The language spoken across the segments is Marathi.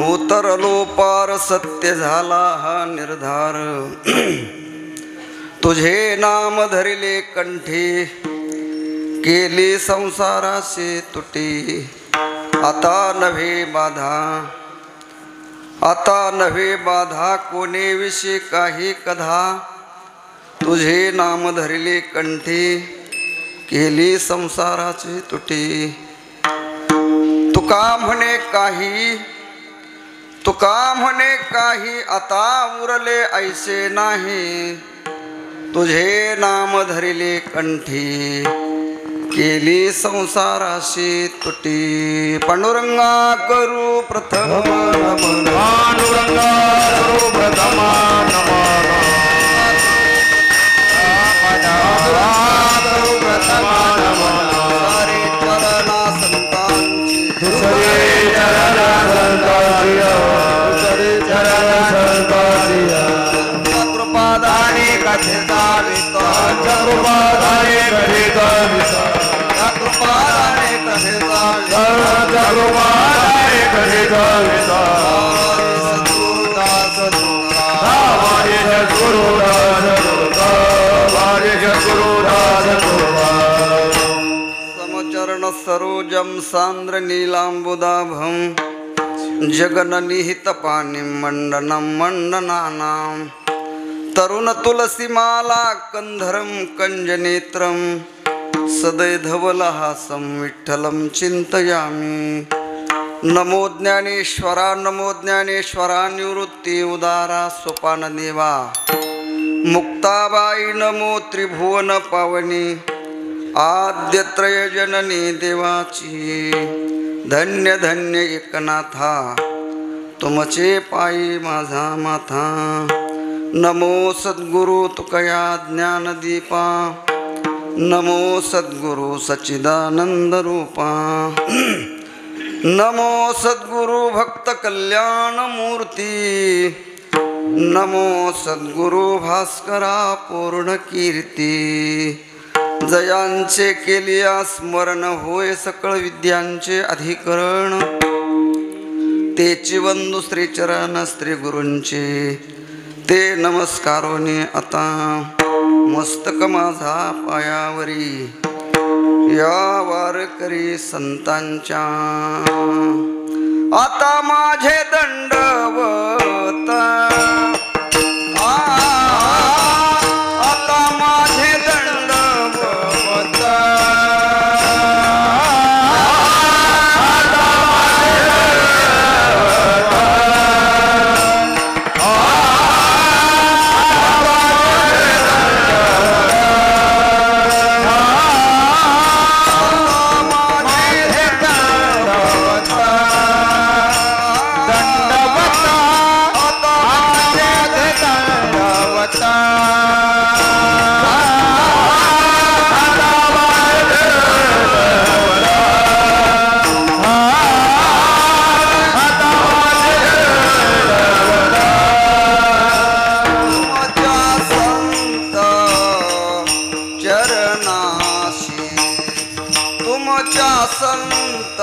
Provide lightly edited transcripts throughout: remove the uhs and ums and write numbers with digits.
उतरलो पार सत्य झाला हा निर्धार तुझे नाम धरिले कंठी केली संसाराशी तुटी आता नव्हे बाधा कोणेविषयी काही कधा तुझे नाम धरिले कंठी केली संसाराची तुटी तुका म्हणे काही आता उरले ऐसे नाही तुझे नाम धरिले कंठी केली संसाराशी तुटी पांडुरंगा करू प्रथम नमन पांडुरंगा करू प्रथम नमन करू प्रथम नमन सारे चरणा संतांची दुसरे चरण संतांची दुसरे चरण संतांची कृपादाने कथिता विस्तार कृपादाने कथिता विस्तार कृपादाने कथिता कृपादाने कथिता विस्तार सद्गुरुदास हमारे सद्गुरुदास हमारे सद्गुरुदास समचरण सरोजम सांद्र नीलांबुदाभं जगन्निहित पाणिं मंडनं मंडनानां तरुण तुलसीमाला कंधरं कंजनेत्रं सदैधवलहासं विठ्ठलं चिन्तयामि नमो ज्ञानेश्वरा निवृत्ती उदारा सोपानदेवा मुक्ताबाई नमो त्रिभुवन पावनी आद्यत्रय जननी देवाची धन्य धन्य एकनाथा तुमचे पायी माझा माथा नमो सद्गुरु तुकया ज्ञानदीपा नमो सद्गुरु सच्चिदानंद रूपा नमो सद्गुरु भक्त कल्याण मूर्ती नमो सद्गुरु भास्करा पूर्ण कीर्ती जयांचे केलिया स्मरण होय सकळ विद्यांचे अधिकरण तेची वंदू श्रीचरण श्री गुरूंचे ते नमस्कारोने आता मस्तक माझा पायावरी या वारकरी संतांच्या आता माझे दंडवत आता माझे दंडवत संत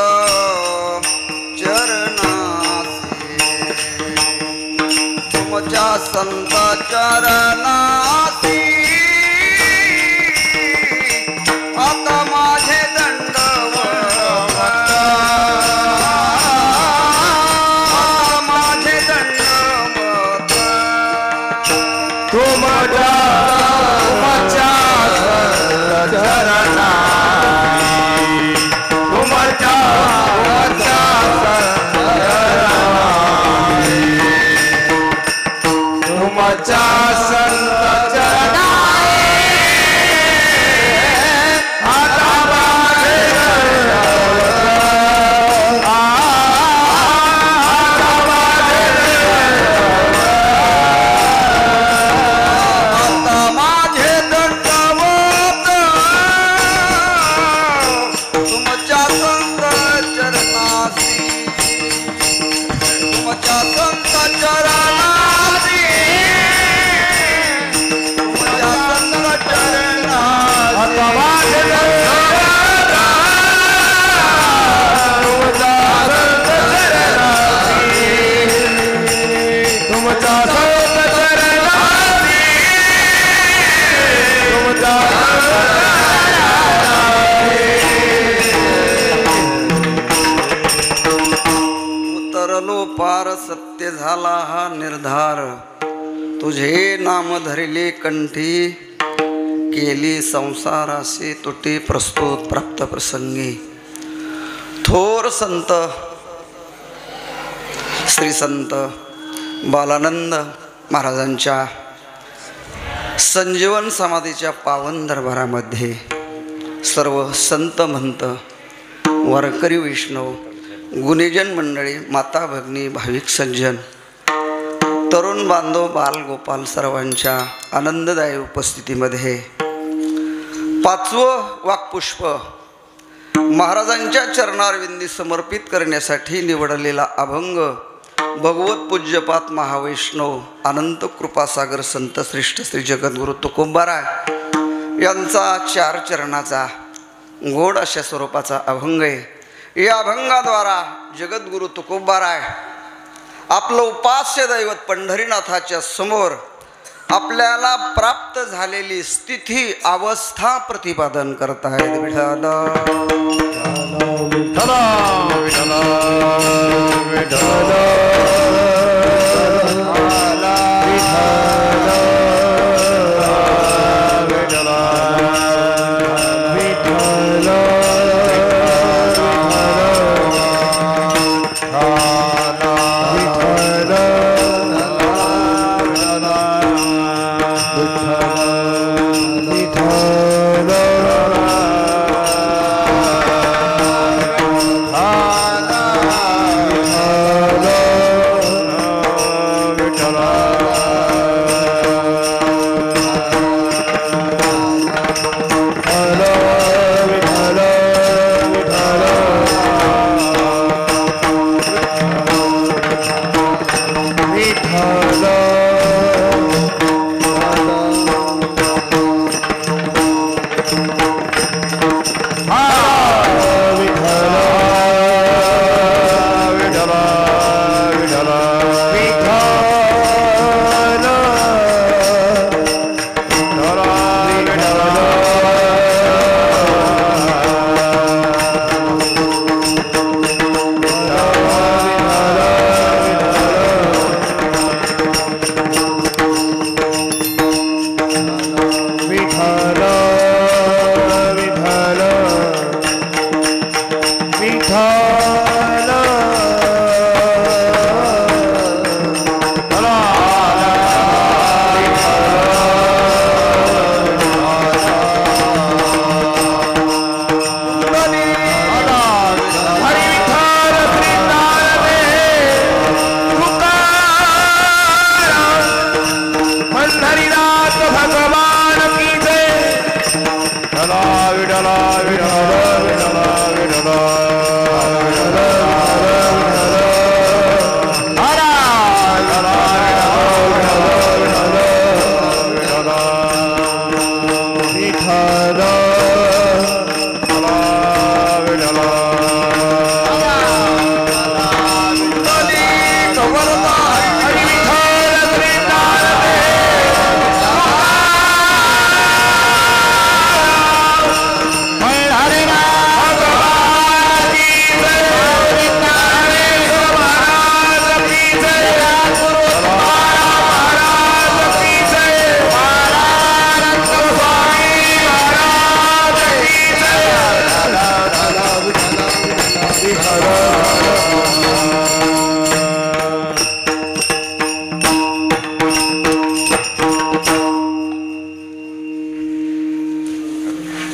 चरणासी तुमच्या संत चरणासी आता माझे दंडवत आता माझे दंडवत तुमच्या चरणा तुमच्या संत लोपार सत्य झाला हा निर्धार, तुझे नाम धरिले कंठी, केली संसाराशी तुटी प्रस्तुत प्राप्त प्रसंगी. थोर संत श्री संत बालानंद महाराजांच्या संजीवन समाधीच्या पावन दरबारामध्ये सर्व संत महंत, वारकरी वैष्णव, गुणीजन मंडळी, माता भगिनी, भाविक सज्जन, तरुण बांधव, बाल गोपाल सर्वांच्या आनंददायी उपस्थितीमध्ये पाचवं वाक्पुष्प महाराजांच्या चरणारविंदी समर्पित करण्यासाठी निवडलेला अभंग भगवत पूज्यपात महावैष्णव अनंत कृपासागर संत श्रेष्ठ श्री जगद्गुरु तुकोबाराय यांचा 4 चरणाचा गोड अशा स्वरूपाचा अभंग आहे. या अभंगाद्वारा जगद्गुरु तुकोबाराय आपलं उपास्य दैवत पंढरीनाथाच्या समोर आपल्याला प्राप्त झालेली स्थिती अवस्था प्रतिपादन करतायत.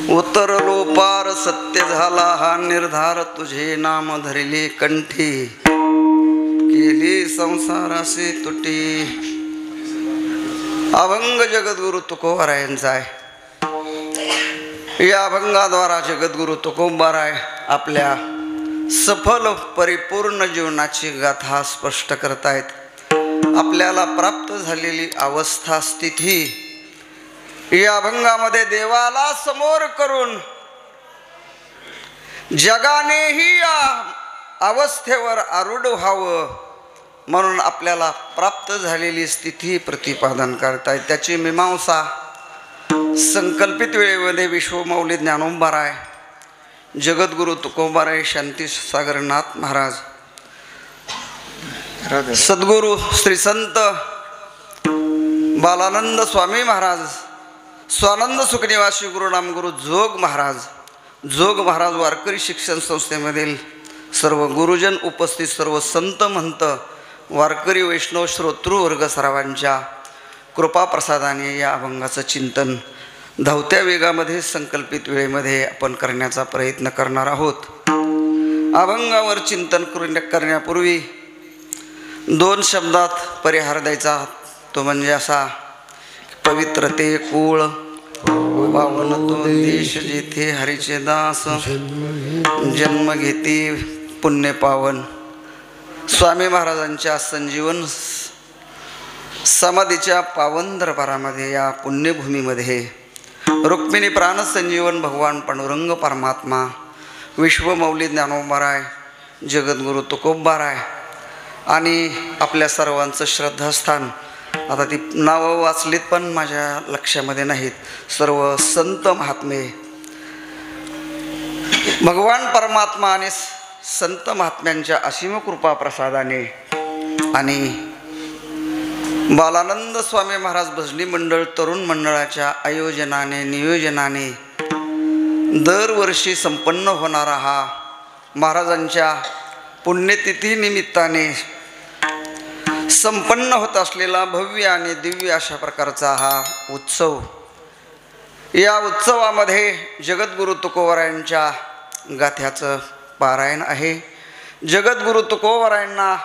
उतरलो पार सत्य झाला हा निर्धार, तुझे नाम धरिले कंठी, केली संसाराशी तुटी. अभंग जगद्गुरु तुकोबारायांचा आहे. या अभंगाद्वारा जगद्गुरु तुकोबाराय आपल्या सफल परिपूर्ण जीवनाची गाथा स्पष्ट करतायत. आपल्याला प्राप्त झालेली अवस्था स्थिती या अभंगामध्ये देवाला समोर करून जगानेही या अवस्थेवर आरूढ व्हावं म्हणून आपल्याला प्राप्त झालेली स्थिती प्रतिपादन करतायत. त्याची मीमांसा संकल्पित वेळेमध्ये विश्वमौली ज्ञानोबाराय, जगद्गुरु तुकोबाराय, शांती सागरनाथ महाराज सद्गुरू श्री संत बालानंद स्वामी महाराज, स्वानंद सुखनिवासी गुरुनाम गुरु जोग महाराज वारकरी शिक्षण संस्थेमधील सर्व गुरुजन उपस्थित, सर्व संत महंत, वारकरी वैष्णव श्रोतृवर्ग सर्वांच्या कृपा प्रसादाने या अभंगाचं चिंतन धावत्या वेगामध्ये संकल्पित वेळेमध्ये आपण करण्याचा प्रयत्न करणार आहोत. अभंगावर चिंतन करण्यापूर्वी 2 शब्दात परिहार द्यायचा, तो म्हणजे असा: पवित्रते कुळ पावन तो देश, जेथे हरीचे दास जन्म घेती पुण्य पावन. स्वामी महाराजांच्या संजीवन समाधीच्या पावन दरबारामध्ये, या पुण्यभूमीमध्ये रुक्मिणी प्राण संजीवन भगवान पांडुरंग परमात्मा, विश्वमौली ज्ञानोबाराय, जगद्गुरु तुकोबाराय आणि आपल्या सर्वांचं श्रद्धास्थान, आता ती नावं वाचलीत पण माझ्या लक्षामध्ये नाहीत, सर्व संत महात्मे, भगवान परमात्मा आणि संत महात्म्यांच्या असीम कृपा प्रसादाने आणि बालानंद स्वामी महाराज भजनी मंडळ तरुण मंडळाच्या आयोजनाने नियोजनाने दरवर्षी संपन्न होणारा हा महाराजांच्या पुण्यतिथी निमित्ताने संपन्न होत असलेला भव्य आणि दिव्य अशा प्रकारचा हा उत्सव. या उत्सवामध्ये जगद्गुरु तुकोबारायांच्या गाथ्याचं पारायण आहे. जगद्गुरु तुकोबारायांना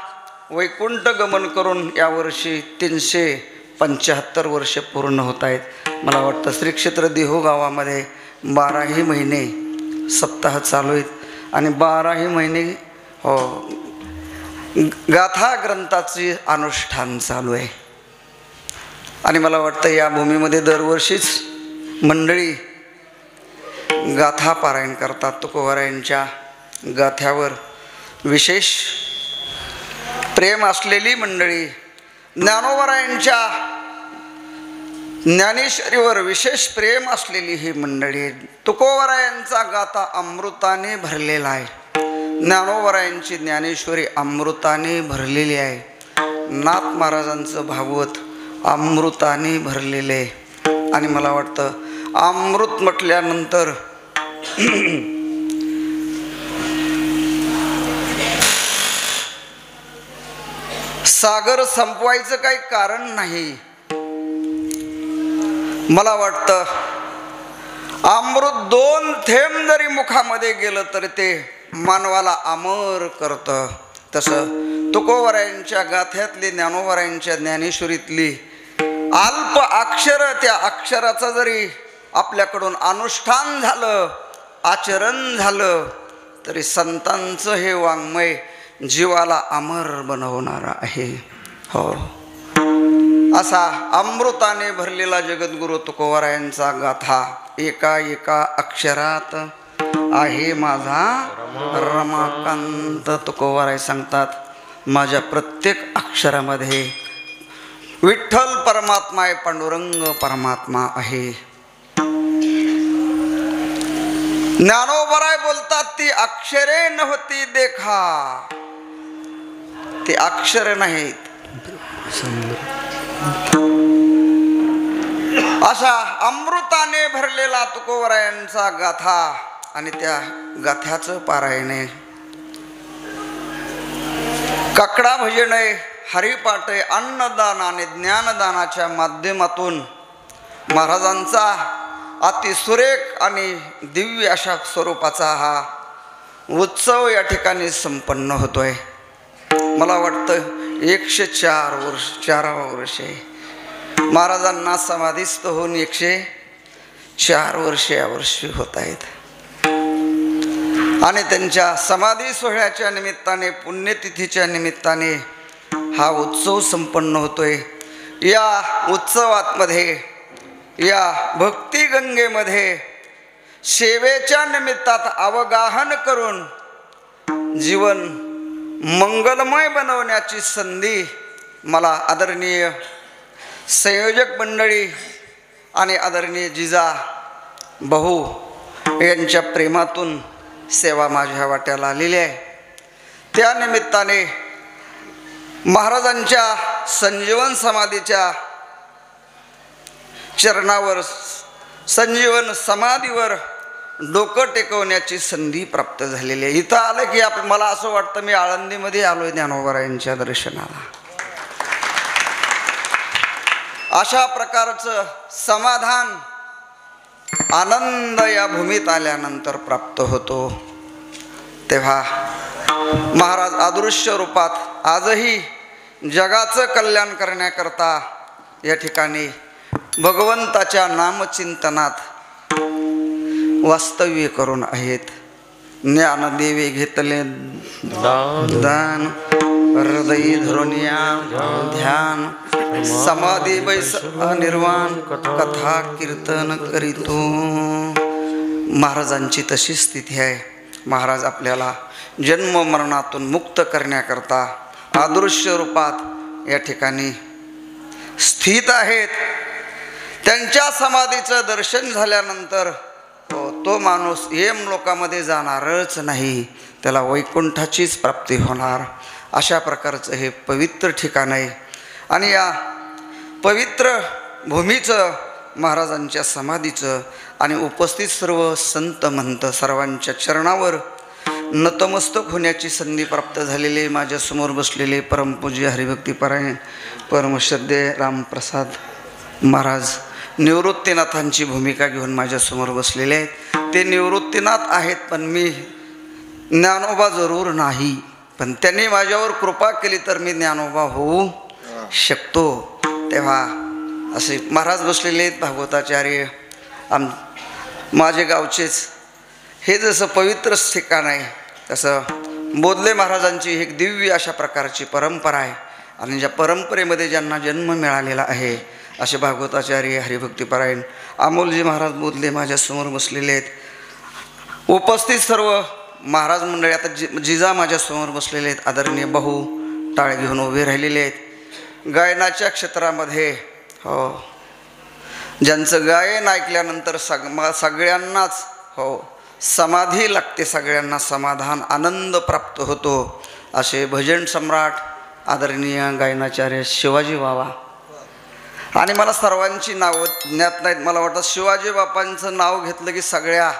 वैकुंठ गमन करून यावर्षी 375 वर्षे पूर्ण होत आहेत. मला वाटतं श्री क्षेत्र देहू गावामध्ये 12ही महिने सप्ताह चालू आहेत आणि 12ही महिने गाथा ग्रंथाचे अनुष्ठान चालू आहे. आणि मला वाटतं या भूमीमध्ये दरवर्षीच मंडळी गाथा पारायण करतात. तुकोबारायांच्या गाथ्यावर विशेष प्रेम असलेली मंडळी, ज्ञानोबारायांच्या ज्ञानेश्वरीवर विशेष प्रेम असलेली ही मंडळी. तुकोबारायांचा गाथा अमृताने भरलेला आहे. ज्ञानोबारायांची ज्ञानेश्वरी अमृताने भरलेली आहे. नाथ महाराजांचं भागवत अमृताने भरलेले आहे. आणि मला वाटतं अमृत म्हटल्यानंतर सागर संपवायचं काही कारण नाही. मला वाटतं अमृत 2 थेंब जरी मुखामध्ये गेलं तरी ते मानवाला अमर करतं. तसं तुकोबारायांच्या गाथ्यातली, ज्ञानोबारायांच्या ज्ञानेश्वरीतली अल्प अक्षर, त्या अक्षराचं जरी आपल्याकडून अनुष्ठान झालं, आचरण झालं, तरी संतांचं हे वाङ्मय जीवाला अमर बनवणारा आहे. हो, असा अमृताने भरलेला जगद्गुरु तुकोबारायांचा गाथा. एका एका अक्षरात आहे माझा रमाकांत. तुकोबाराय सांगतात, माझ्या प्रत्येक अक्षरामध्ये विठ्ठल परमात्मा आहे, पांडुरंग परमात्मा आहे. ज्ञानोबाराय बोलतात, ती अक्षरे नव्हती देखा, ते अक्षर नाहीत. अशा अमृताने भरलेला तुकोबारायांचा गाथा आणि त्या गाथ्याचं पारायणे, ककडा भजने, हरिपाठे, अन्नदान आणि ज्ञानदानाच्या माध्यमातून महाराजांचा अतिसुरेख आणि दिव्य अशा स्वरूपाचा हा उत्सव या ठिकाणी संपन्न होतोय. मला वाटतं 104 वर्षे महाराजांना समाधीस्थ होऊन 104 वर्षे यावर्षी होत आहेत. आणि त्यांच्या समाधी सोहळ्याच्या निमित्ताने, पुण्यतिथीच्या निमित्ताने हा उत्सव संपन्न होतोय. या उत्सवामध्ये, या भक्तिगंगेमध्ये सेवेच्या निमित्तात अवगाहन करून जीवन मंगलमय बनवण्याची संधी मला आदरणीय संयोजक मंडळी आणि आदरणीय जिजा भाऊ यांच्या प्रेमातून सेवा माझ्या वाट्याला आलेली आहे. त्या निमित्ताने महाराजांच्या संजीवन समाधीच्या चरणावर, संजीवन समाधीवर डोकं टेकवण्याची संधी प्राप्त झालेली आहे. इथं आलं की मला असं वाटतं मी आळंदीमध्ये आलोय ज्ञानोबारायांच्या दर्शनाला. अशा प्रकारचं समाधान, आनंद या भूमीत आल्यानंतर प्राप्त होतो. तेव्हा महाराज अदृश्य रूपात आजही जगाचं कल्याण करण्याकरता या ठिकाणी भगवंताच्या नामचिंतनात वास्तव्य करून आहेत. ज्ञानदेवे घेतले दान, हृदयी धरुनिया ध्यान, समाधी बैस निर्वाण, कथा कीर्तन करीतो. महाराजांची तशी स्थिती आहे. महाराज आपल्याला जन्म मरणातून मुक्त करण्याकरता अदृश्य रूपात या ठिकाणी स्थित आहेत. त्यांच्या समाधीचं दर्शन झाल्यानंतर तो माणूस यम लोकामध्ये जाणारच नाही, त्याला वैकुंठाचीच प्राप्ती होणार. अशा प्रकारचं हे पवित्र ठिकाण आहे. आणि या पवित्र भूमीचं, महाराजांच्या समाधीचं आणि उपस्थित सर्व संत महंत सर्वांच्या चरणावर नतमस्तक होण्याची संधी प्राप्त झालेली. माझ्यासमोर बसलेले परमपूज्य हरिभक्तीपरायण परमश्रद्धेय रामप्रसाद महाराज निवृत्तीनाथांची भूमिका घेऊन माझ्यासमोर बसलेले आहेत. ते निवृत्तीनाथ आहेत, पण मी ज्ञानोबा जरूर नाही. पण त्यांनी माझ्यावर कृपा केली तर मी ज्ञानोबा होऊ शकतो. तेव्हा असे महाराज बसलेले आहेत. भागवताचार्य माझे गावचेच. हे जसं पवित्र ठिकाण आहे तसं बोधले महाराजांची एक दिव्य अशा प्रकारची परंपरा आहे. आणि ज्या परंपरेमध्ये ज्यांना जन्म मिळालेला आहे असे भागवताचार्य हरिभक्तीपरायण अमोलजी महाराज बोधले माझ्यासमोर बसलेले आहेत. उपस्थित सर्व महाराज मंडळी, आता जिजा माझ्यासमोर बसलेले आहेत. आदरणीय भाऊ टाळ घेऊन उभे राहिलेले आहेत. गायनाच्या क्षेत्रामध्ये ज्यांचं गायन ऐकल्यानंतर सगळ्यांनाच समाधी लागते, सगळ्यांना समाधान आनंद प्राप्त होतो. असे भजन सम्राट आदरणीय गायनाचार्य शिवाजी बाबा. आणि मला सर्वांची नावं ज्ञात नाहीत. मला वाटतं शिवाजी बापांचं नाव घेतलं की सगळ्या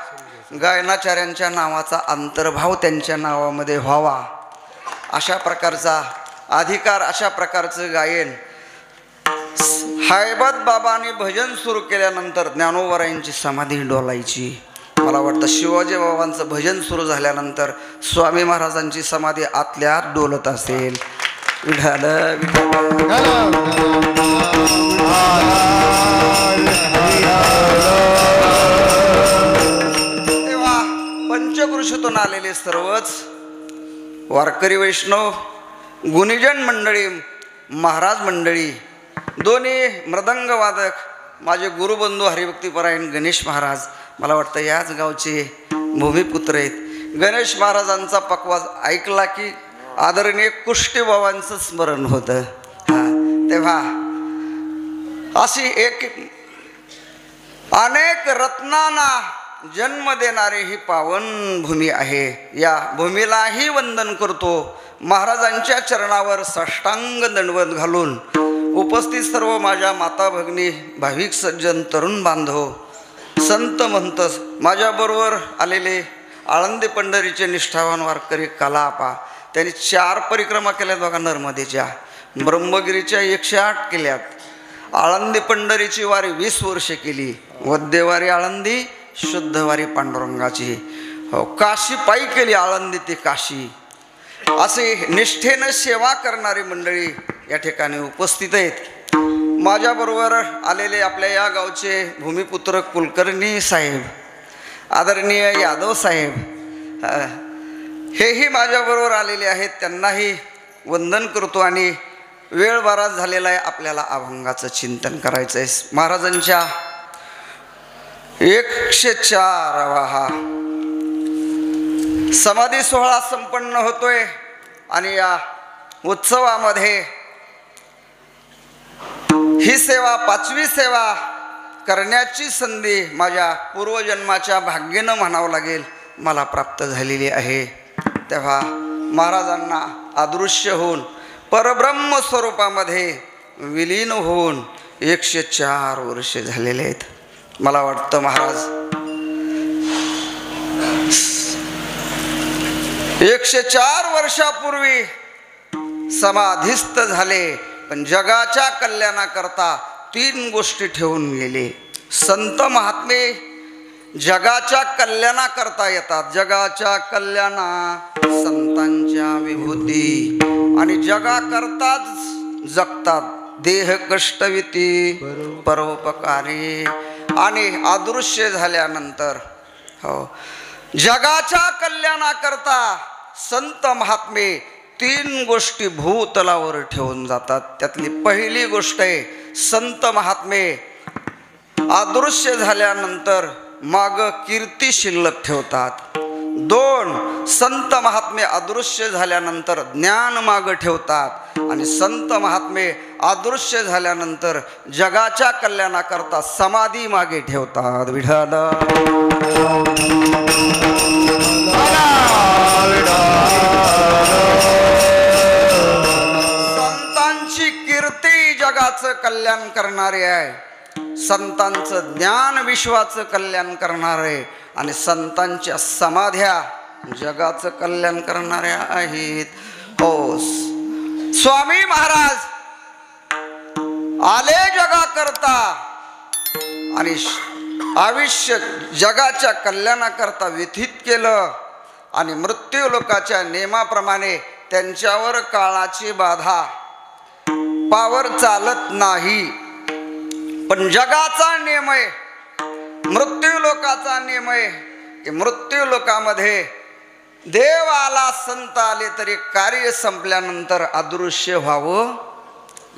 गायनाचार्यांच्या नावाचा अंतर्भाव त्यांच्या नावामध्ये व्हावा, अशा प्रकारचा अधिकार, अशा प्रकारचं गायन हैबत बाबांनी भजन सुरू केल्यानंतर ज्ञानोबारायांची समाधी डोलायची. मला वाटतं शिवाजी बाबांचं भजन सुरू झाल्यानंतर स्वामी महाराजांची समाधी आतल्या आत डोलत असेल. तेव्हा पंचकृषीतून आलेले सर्वच वारकरी वैष्णव, गुणीजन मंडळी, महाराज मंडळी, दोन्ही मृदंगवादक, माझे गुरुबंधू हरिभक्तीपरायण गणेश महाराज, मला वाटतं याच गावचे भूमिपुत्र आहेत. गणेश महाराजांचा पकवाज ऐकला की आदरणीय कुष्टीबाबांचं स्मरण होतं. तेव्हा अशी एक अनेक रत्नांना जन्म देणारी ही पावन भूमी आहे. या भूमीलाही वंदन करतो. महाराजांच्या चरणावर साष्टांग दंडवत घालून उपस्थित सर्व माझ्या माता भगिनी, भाविक सज्जन, तरुण बांधव, संत महंत, माझ्याबरोबर आलेले आळंदी पंढरीचे निष्ठावान वारकरी कलापा, त्यांनी 4 परिक्रमा केल्यात बघा. नर्मदेच्या, ब्रह्मगिरीच्या 108 केल्यात. आळंदी पंढरीची वारी 20 वर्ष केली. वद्यवारी आळंदी, शुद्धवारी पांडुरंगाची. काशी पायी केली, आळंदी ते काशी. असे निष्ठेनं सेवा करणारी मंडळी या ठिकाणी उपस्थित आहेत. माझ्याबरोबर आलेले आपल्या या गावचे भूमिपुत्र कुलकर्णी साहेब, आदरणीय यादव साहेब, हेही माझ्याबरोबर आलेले आहेत. त्यांनाही वंदन करतो. आणि वेळ बराच झालेला आहे, आपल्याला अभंगाचं चिंतन करायचं आहे. महाराजांच्या 104वा समाधी सोहळा संपन्न होतोय. आणि या उत्सवामध्ये ही सेवा, 5वी सेवा करण्याची संधी माझ्या पूर्वजन्माच्या भाग्यानं म्हणावं लागेल मला प्राप्त झालेली आहे. तेव्हा महाराजांना अदृश्य होऊन परब्रह्म स्वरूपामध्ये विलीन होऊन 104 वर्षे झालेले आहेत. मला वाटतं महाराज 104 वर्षापूर्वी समाधिस्थ झाले, पण जगाच्या कल्याणाकरता 3 गोष्टी ठेवून गेले. संत महात्मे जगाच्या कल्याणाकरता येतात, जगाच्या कल्याणा संतांच्या विभूती, आणि जगाकरताच जगतात. देह कष्टविती परोपकारी, आणि अदृश्य झाल्यानंतर हो जगाच्या कल्याणाकरता संत महात्मे 3 गोष्टी भूतलावर ठेवून जातात. त्यातली पहिली गोष्ट आहे, संत महात्मे अदृश्य झाल्यानंतर माग कीर्ती शिल्लक ठेवतात. 2 संत महात्मे अदृश्य झाल्यानंतर ज्ञान माग ठेवतात, आणि संत महात्मे अदृश्य झाल्यानंतर जगाच्या कल्याणाकरता समाधी मागे ठेवतात. विठ्ठल संतांची कीर्ती जगाचं कल्याण करणारी आहे, संतांचं ज्ञान विश्वाचं कल्याण करणारे, आणि संतांच्या समाध्या जगाचं कल्याण करणाऱ्या आहेत. हो, स्वामी महाराज आले जगाकरता आणि आयुष्य जगाच्या कल्याणाकरता व्यतीत केलं, आणि मृत्यू लोकाच्या नियमाप्रमाणे त्यांच्यावर काळाची बाधा पावर चालत नाही. पण जगाचा नियम आहे, मृत्यू लोकाचा नियम आहे की मृत्यू लोकामध्ये देव आला, संत आले तरी कार्य संपल्यानंतर अदृश्य व्हावं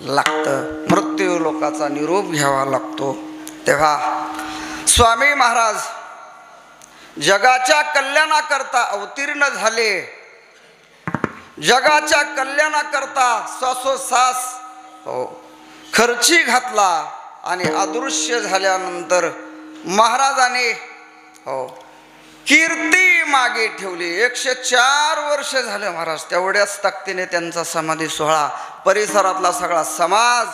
लागतं, मृत्यू लोकाचा निरोप घ्यावा लागतो. तेव्हा स्वामी महाराज जगाच्या कल्याणाकरता अवतीर्ण झाले, जगाच्या कल्याणाकरता श्वासोश्वास खर्ची घातला, आणि अदृश्य झाल्यानंतर महाराजाने कीर्ती मागे ठेवली. 104 वर्ष झाले महाराज, तेवढ्याच ताकदीने त्यांचा समाधी सोहळा परिसरातला सगळा समाज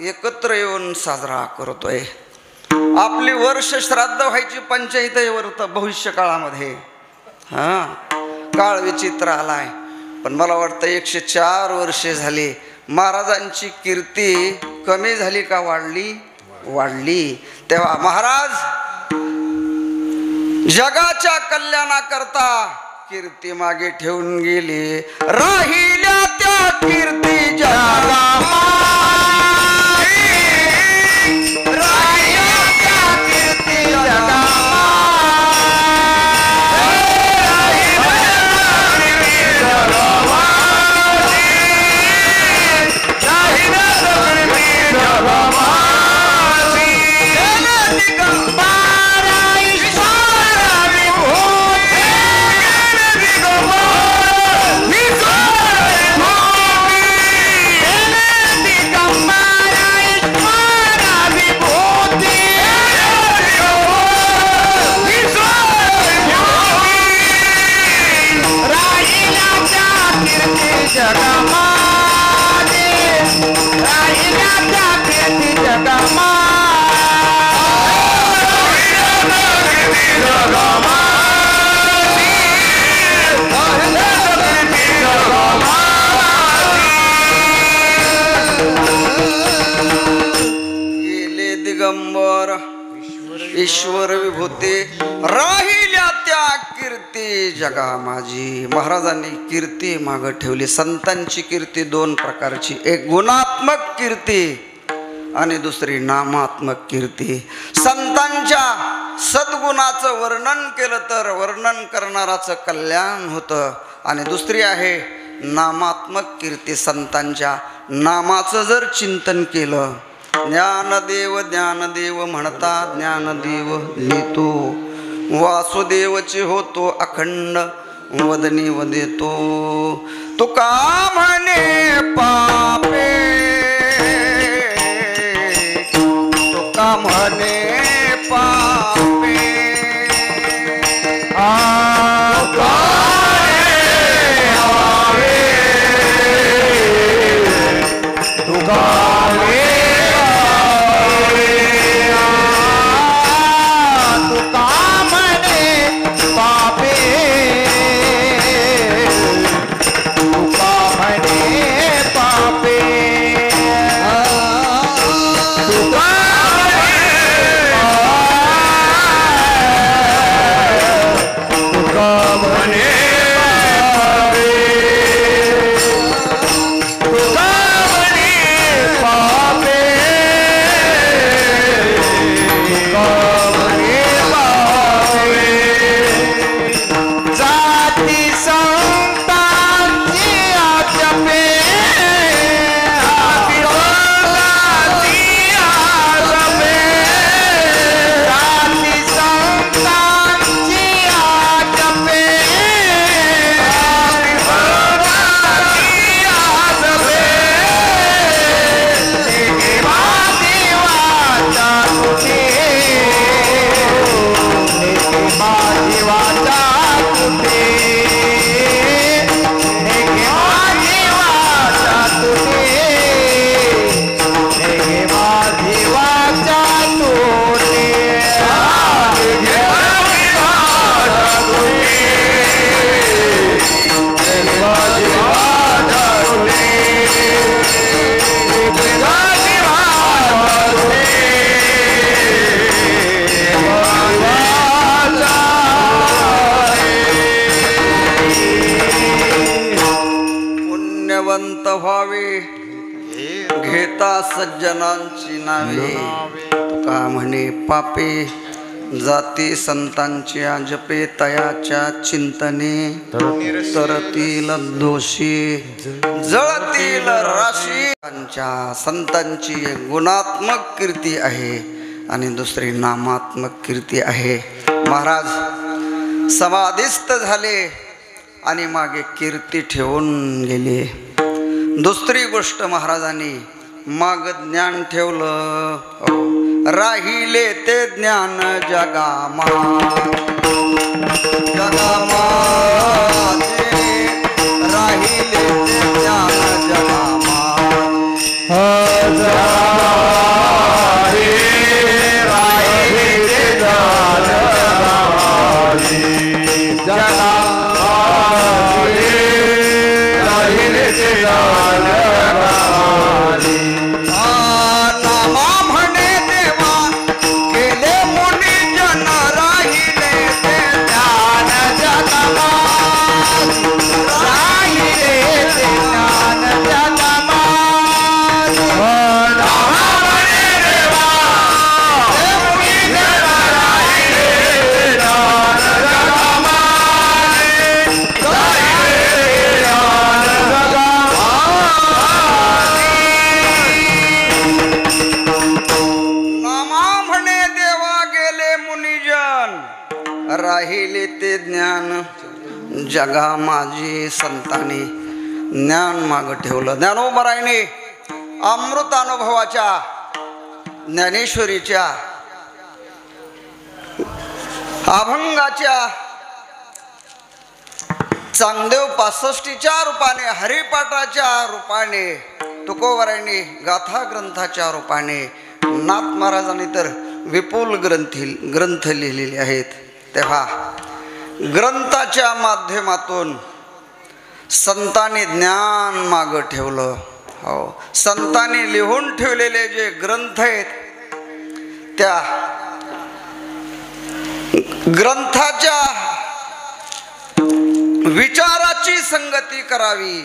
एकत्र येऊन साजरा करतोय. आपली वर्ष श्राद्ध व्हायची पंचायत आहे भविष्य काळामध्ये. काळ विचित्र आलाय, पण मला वाटतं 104 वर्षे झाली. महाराजांची कीर्ती कमी झाली का वाढली? वाढली. तेव्हा महाराज जगाच्या कल्याणाकरता कीर्ती मागे ठेवून गेले. राहिल्या त्या कीर्ती जगाला ईश्वर विभूती राहिल्या त्या कीर्ती जगा माझी. महाराजांनी कीर्ती मागं ठेवली. संतांची कीर्ती 2 प्रकारची, एक गुणात्मक कीर्ती आणि दुसरी नामात्मक कीर्ती. संतांच्या सद्गुणाचं वर्णन केलं तर वर्णन करणाराचं कल्याण होतं, आणि दुसरी आहे नामात्मक कीर्ती. संतांच्या नामाचं जर चिंतन केलं, ज्ञानदेव ज्ञानदेव म्हणता ज्ञानदेव लिहितो, वासुदेवचे होतो अखंड वदनी वदेतो. तुका म्हणे पापे, तुका म्हणे पापे, आवे घेता सज्जनांची नावे तुका म्हणे पापे जाती संतांची जपे तयाच्या चिंतने तरतील दोषी जळतील राशी. संतांची गुणात्मक कीर्ती आहे आणि दुसरी नामात्मक कीर्ती आहे. महाराज समाधिस्थ झाले आणि मागे कीर्ती ठेवून गेले. दुसरी गोष्ट महाराजांनी माग ज्ञान ठेवलं. राहिले ते ज्ञान जगामा जगामा राहिले ते ज्ञान जगामा राहिले ते ज्ञान जगा माझी. संतांनी ज्ञान माग ठेवलं. ज्ञानोबरायने अमृत अनुभवाच्या ज्ञानेश्वरीच्या अभंगाच्या चांगदेव 65च्या रूपाने हरिपाठाच्या रूपाने तुकोबरायने गाथा ग्रंथाच्या रूपाने नाथ महाराजांनी तर विपुल ग्रंथ लिहिलेले आहेत. तेव्हा ग्रंथाच्या माध्यमातून संतांनी ज्ञान माग ठेवलं. हो, संतांनी लिहून ठेवलेले जे ग्रंथ आहेत त्या ग्रंथाच्या विचाराची संगती करावी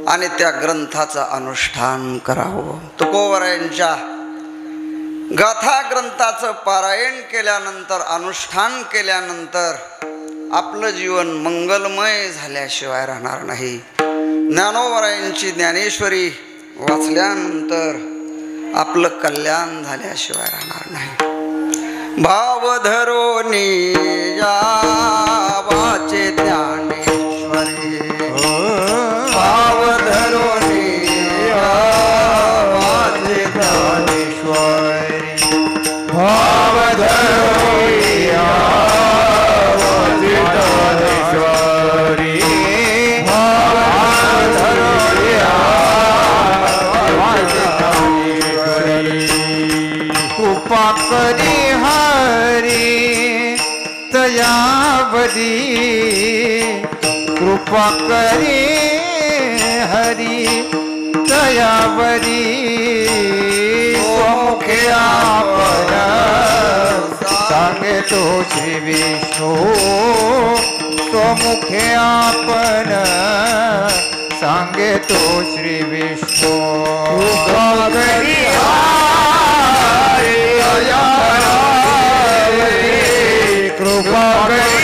आणि त्या ग्रंथाचं अनुष्ठान करावं. तुकोबरायांच्या गाथा ग्रंथाचं पारायण केल्यानंतर अनुष्ठान केल्यानंतर आपलं जीवन मंगलमय झाल्याशिवाय राहणार नाही. ज्ञानोबरायांची ज्ञानेश्वरी वाचल्यानंतर आपलं कल्याण झाल्याशिवाय राहणार नाही. भाव धरोनी या वाचे ज्ञानेश्वरी भाव धरोनी या वाचे ज्ञानेश्वरी भाव धरोनी या वाचे ज्ञानेश्वरी भाव धरोनी या वाचे ज्ञानेश्वरी. कृपा करी हरी तयावरी कृपा करी हरी तयावरी स्वमुखे आपण सांगे तो श्री विष्णू स्वमुखे आपण सांगे तो श्री विष्णू. कृपा करी कृपा करी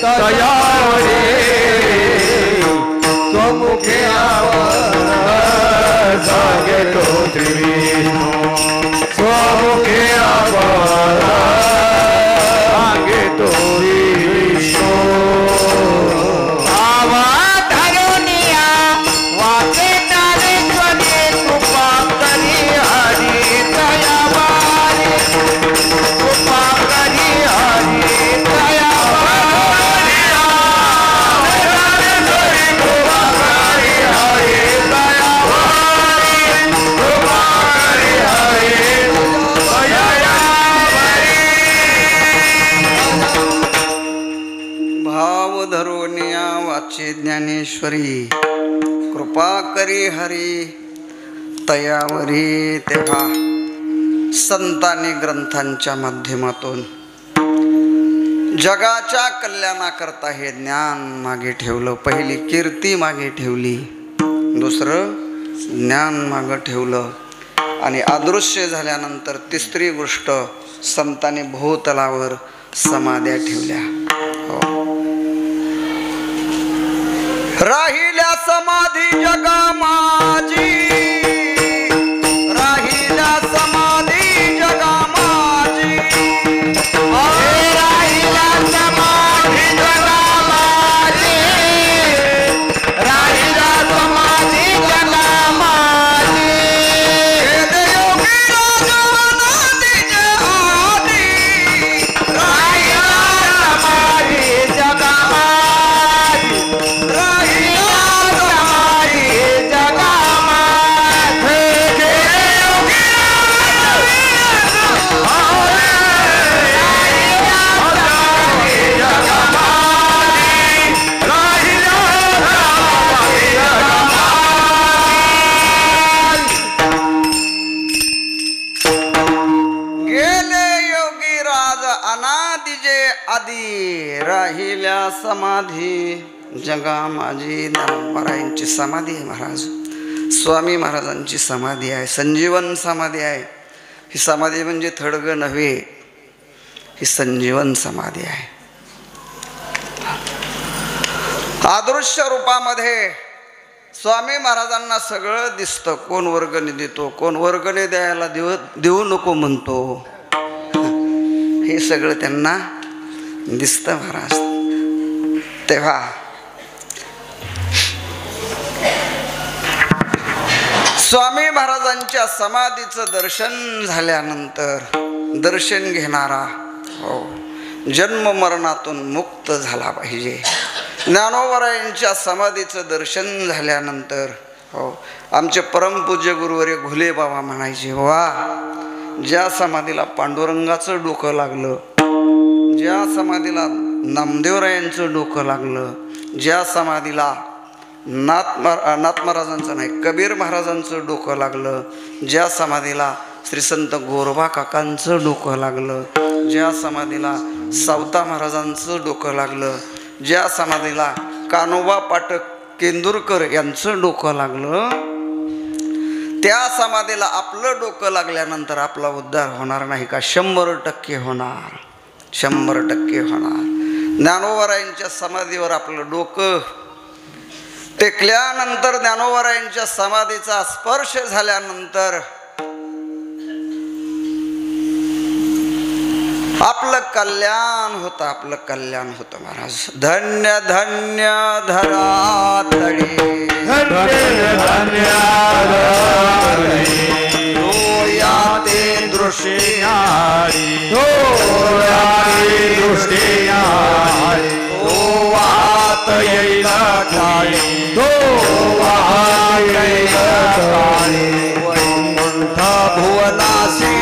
तयावरी स्वमुखे आपण सांगे तो श्री विष्णू स्वमुखे आपण सांगे तो विष्णू. वाचे ज्ञानेश्वरी कृपा करी हरी तयावरी कृपा करी हरी तयावरी कृपा करी हरी तयावरी कृपा करी हरी तयावरी. भाव धरोनिया वाचे ज्ञानेश्वरी कृपा करी हरी तयावरी. तेव्हा संतांनी ग्रंथांच्या माध्यमातून जगाच्या कल्याणाकरता हे ज्ञान मागे ठेवलं. पहिली कीर्ती मागे ठेवली, दुसरं ज्ञान मागे ठेवलं आणि अदृश्य झाल्यानंतर तिसरी गोष्ट संतांनी भूतलावर समाध्या ठेवल्या. राहिल्या समाधी जगा माझी, राहिल्या समाधी जगा माझी, राहिला समाधी जगा माझी, राहिला समाधी जगा माझी. योगी राजा आदी, राहिला समाधी जगा माझी, राहिला समाधी जगा माझी. गेले योगी राज अनादि जे आदी, राहिल्या समाधी जगा माझी. ज्ञानोबारायांची समाधी आहे महाराज, स्वामी महाराजांची समाधी आहे, संजीवन समाधी आहे. ही समाधी म्हणजे थडग नव्हे, ही संजीवन समाधी आहे. अदृश्य रूपामध्ये स्वामी महाराजांना सगळं दिसतं. कोण वर्गणी देतो, कोण वर्गणी द्यायला देऊ नको म्हणतो, हे सगळं त्यांना दिसतं महाराज. तेव्हा स्वामी महाराजांच्या समाधीचं दर्शन झाल्यानंतर दर्शन घेणारा जन्म मरणातून मुक्त झाला पाहिजे. ज्ञानोबारायांच्या समाधीचं दर्शन झाल्यानंतर आमचे परमपूज्य गुरुवर्य घुले बाबा म्हणायचे, वा ज्या समाधीला पांडुरंगाचं डोकं लागलं, ज्या समाधीला नामदेवरायांचं डोकं लागलं, ज्या समाधीला नाथ महाराजांचं नाही कबीर महाराजांचं डोकं लागलं, ज्या समाधीला श्री संत गोरबा काकांचं डोकं लागलं, ज्या समाधीला सावता महाराजांचं डोकं लागलं, ज्या समाधीला कान्होबा पाठक केंदुरकर यांचं डोकं लागलं, त्या समाधीला आपलं डोकं लागल्यानंतर आपला उद्धार होणार नाही का? 100% होणार, 100% होणार. ज्ञानोबारायांच्या समाधीवर आपलं डोकं टेकल्यानंतर, ज्ञानोबारायांच्या समाधीचा स्पर्श झाल्यानंतर आपलं कल्याण होतं, आपलं कल्याण होतं महाराज. धन्य धन्य धरातळी, धन्य धन्य या ते दृष्टी आली, दृष्टी आली, वाहत येईल ठाई, वाहत येईल ठाई. वैकुंठ भुवनासी,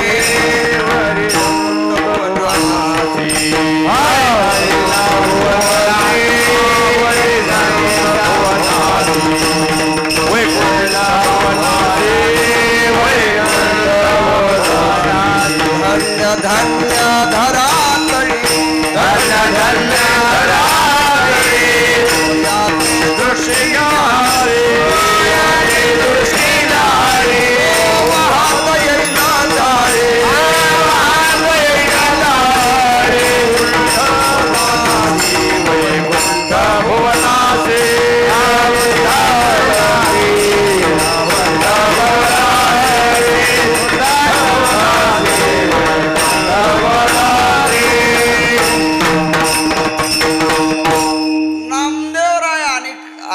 धन्य धरातळी, धन्य धन्य धरातळी, दृष्टी आली, दृष्टी आली, वाहत येईल ठाई, वाहत येईल ठाई. वैकुंठ भुवनासी,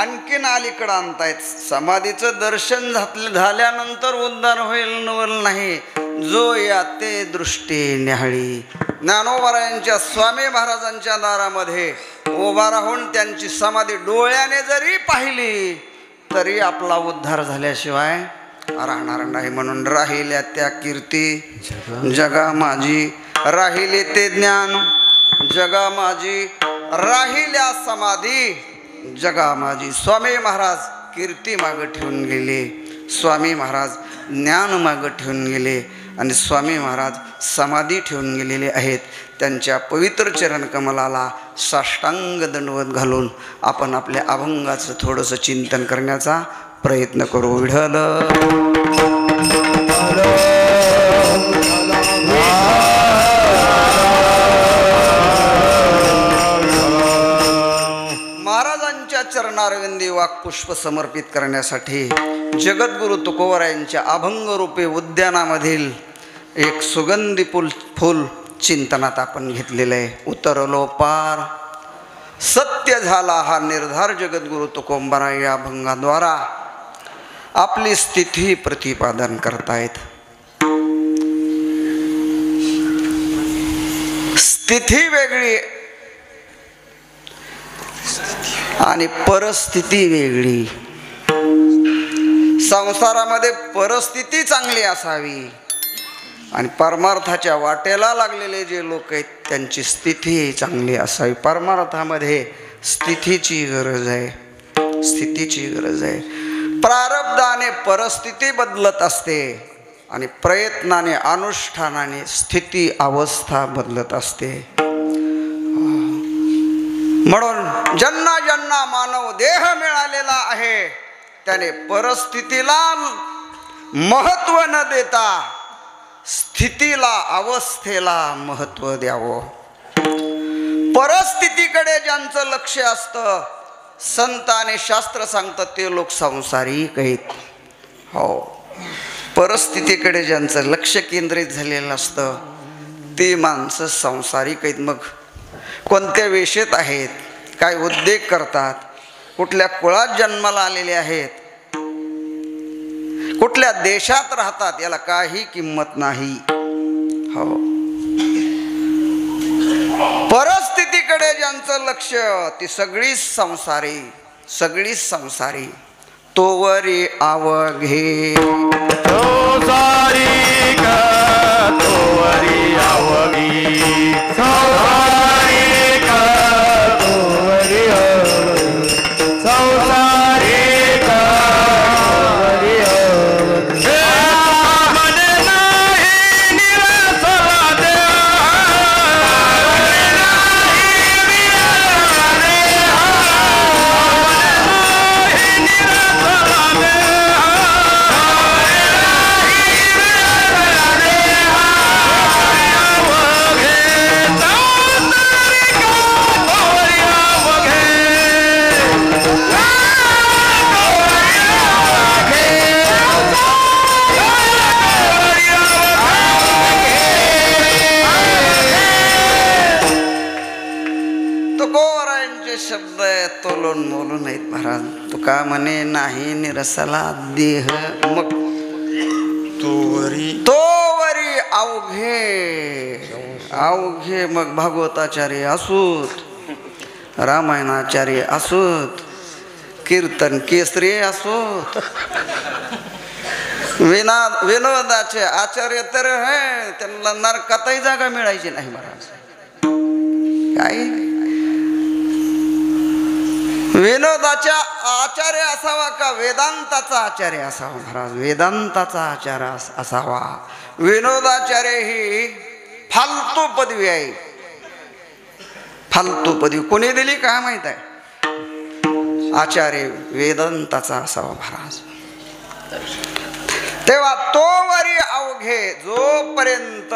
आणखीन अलीकडं आणतायत. समाधीचं दर्शन झाल्यानंतर उद्धार होईल नवल नाही, जो या ते दृष्टी न्याहाळी. ज्ञानोबारायांच्या स्वामी महाराजांच्या दारामध्ये उभा राहून त्यांची समाधी डोळ्याने जरी पाहिली तरी आपला उद्धार झाल्याशिवाय राहणार नाही. म्हणून राहिल्या त्या कीर्ती जगा माझी, राहिले ते ज्ञान जगा माझी, राहिल्या समाधी जगा माझी. स्वामी महाराज कीर्ती मागं ठेवून गेले, स्वामी महाराज ज्ञान मागं ठेवून गेले आणि स्वामी महाराज समाधी ठेवून गेलेले आहेत. त्यांच्या पवित्र चरणकमलाला साष्टांग दंडवत घालून आपण आपल्या अभंगाचं थोडंसं चिंतन करण्याचा प्रयत्न करू. विठ्ठल महाराजांच्या चरणारविंदी वाक्पुष्प समर्पित करण्यासाठी जगद्गुरु तुकोबरायांच्या अभंगरूपी उद्यानामधील एक सुगंधी फूल चिंतनात आपण घेतलेलं आहे. उतरलो पार सत्य झाला हा निर्धार जगद्गुरु तुकोबराय या अभंगाद्वारा आपली स्थिती प्रतिपादन करतायत. स्थिती वेगळी आणि परिस्थिती वेगळी. संसारामध्ये परिस्थिती चांगली असावी आणि परमार्थाच्या वाटेला लागलेले जे लोक आहेत त्यांची स्थिती चांगली असावी. परमार्थामध्ये स्थितीची गरज आहे, स्थितीची गरज आहे. प्रारब्धाने परिस्थिती बदलत असते आणि प्रयत्नाने अनुष्ठानाने स्थिती अवस्था बदलत असते. म्हणून ज्यांना ज्यांना मानव देह मिळालेला आहे त्याने परिस्थितीला महत्त्व न देता स्थितीला अवस्थेला महत्त्व द्यावं. परिस्थितीकडे ज्यांचं लक्ष असतं संत आणि शास्त्र सांगतात ते लोक संसारिक आहेत. हो, परिस्थितीकडे ज्यांचं लक्ष केंद्रित झालेलं असतं ते माणसं संसारिक आहेत. मग कोणत्या वेशेत आहेत, काय उद्योग करतात, कुठल्या कुळात जन्माला आलेले आहेत, कुठल्या देशात राहतात याला काही किंमत नाही. हो, परिस्थितीकडे ज्यांचं लक्ष ती सगळीच संसारी, सगळीच संसारी. तोवरी अवघे संसारी का तोवरी अवघी संसारी का तोवरी अवघी संसारी का तोवरी अवघी मन नाही निरसला शब्द तोलून मोलून आहेत महाराज. तुका म्हणे नाही निरसला देह मग तोवरी तोवरी अवघे अवघे. मग भागवताचार्य असोत, रामायणाचार्य असोत, कीर्तन केसरी असोत, विनोदाचे आचार्य तर है त्यांना नरकातही जागा मिळायची नाही महाराज. काय विनोदाचा आचार्य असावा का वेदांताचा आचार्य असावा महाराज? वेदांताचा आचार्य असावा. विनोदाचार्य ही फालतू पदवी आहे. फालतू पदवी कोणी दिली काय माहित आहे? आचार्य वेदांताचा असावा महाराज. तेव्हा तोवरी अवघे जोपर्यंत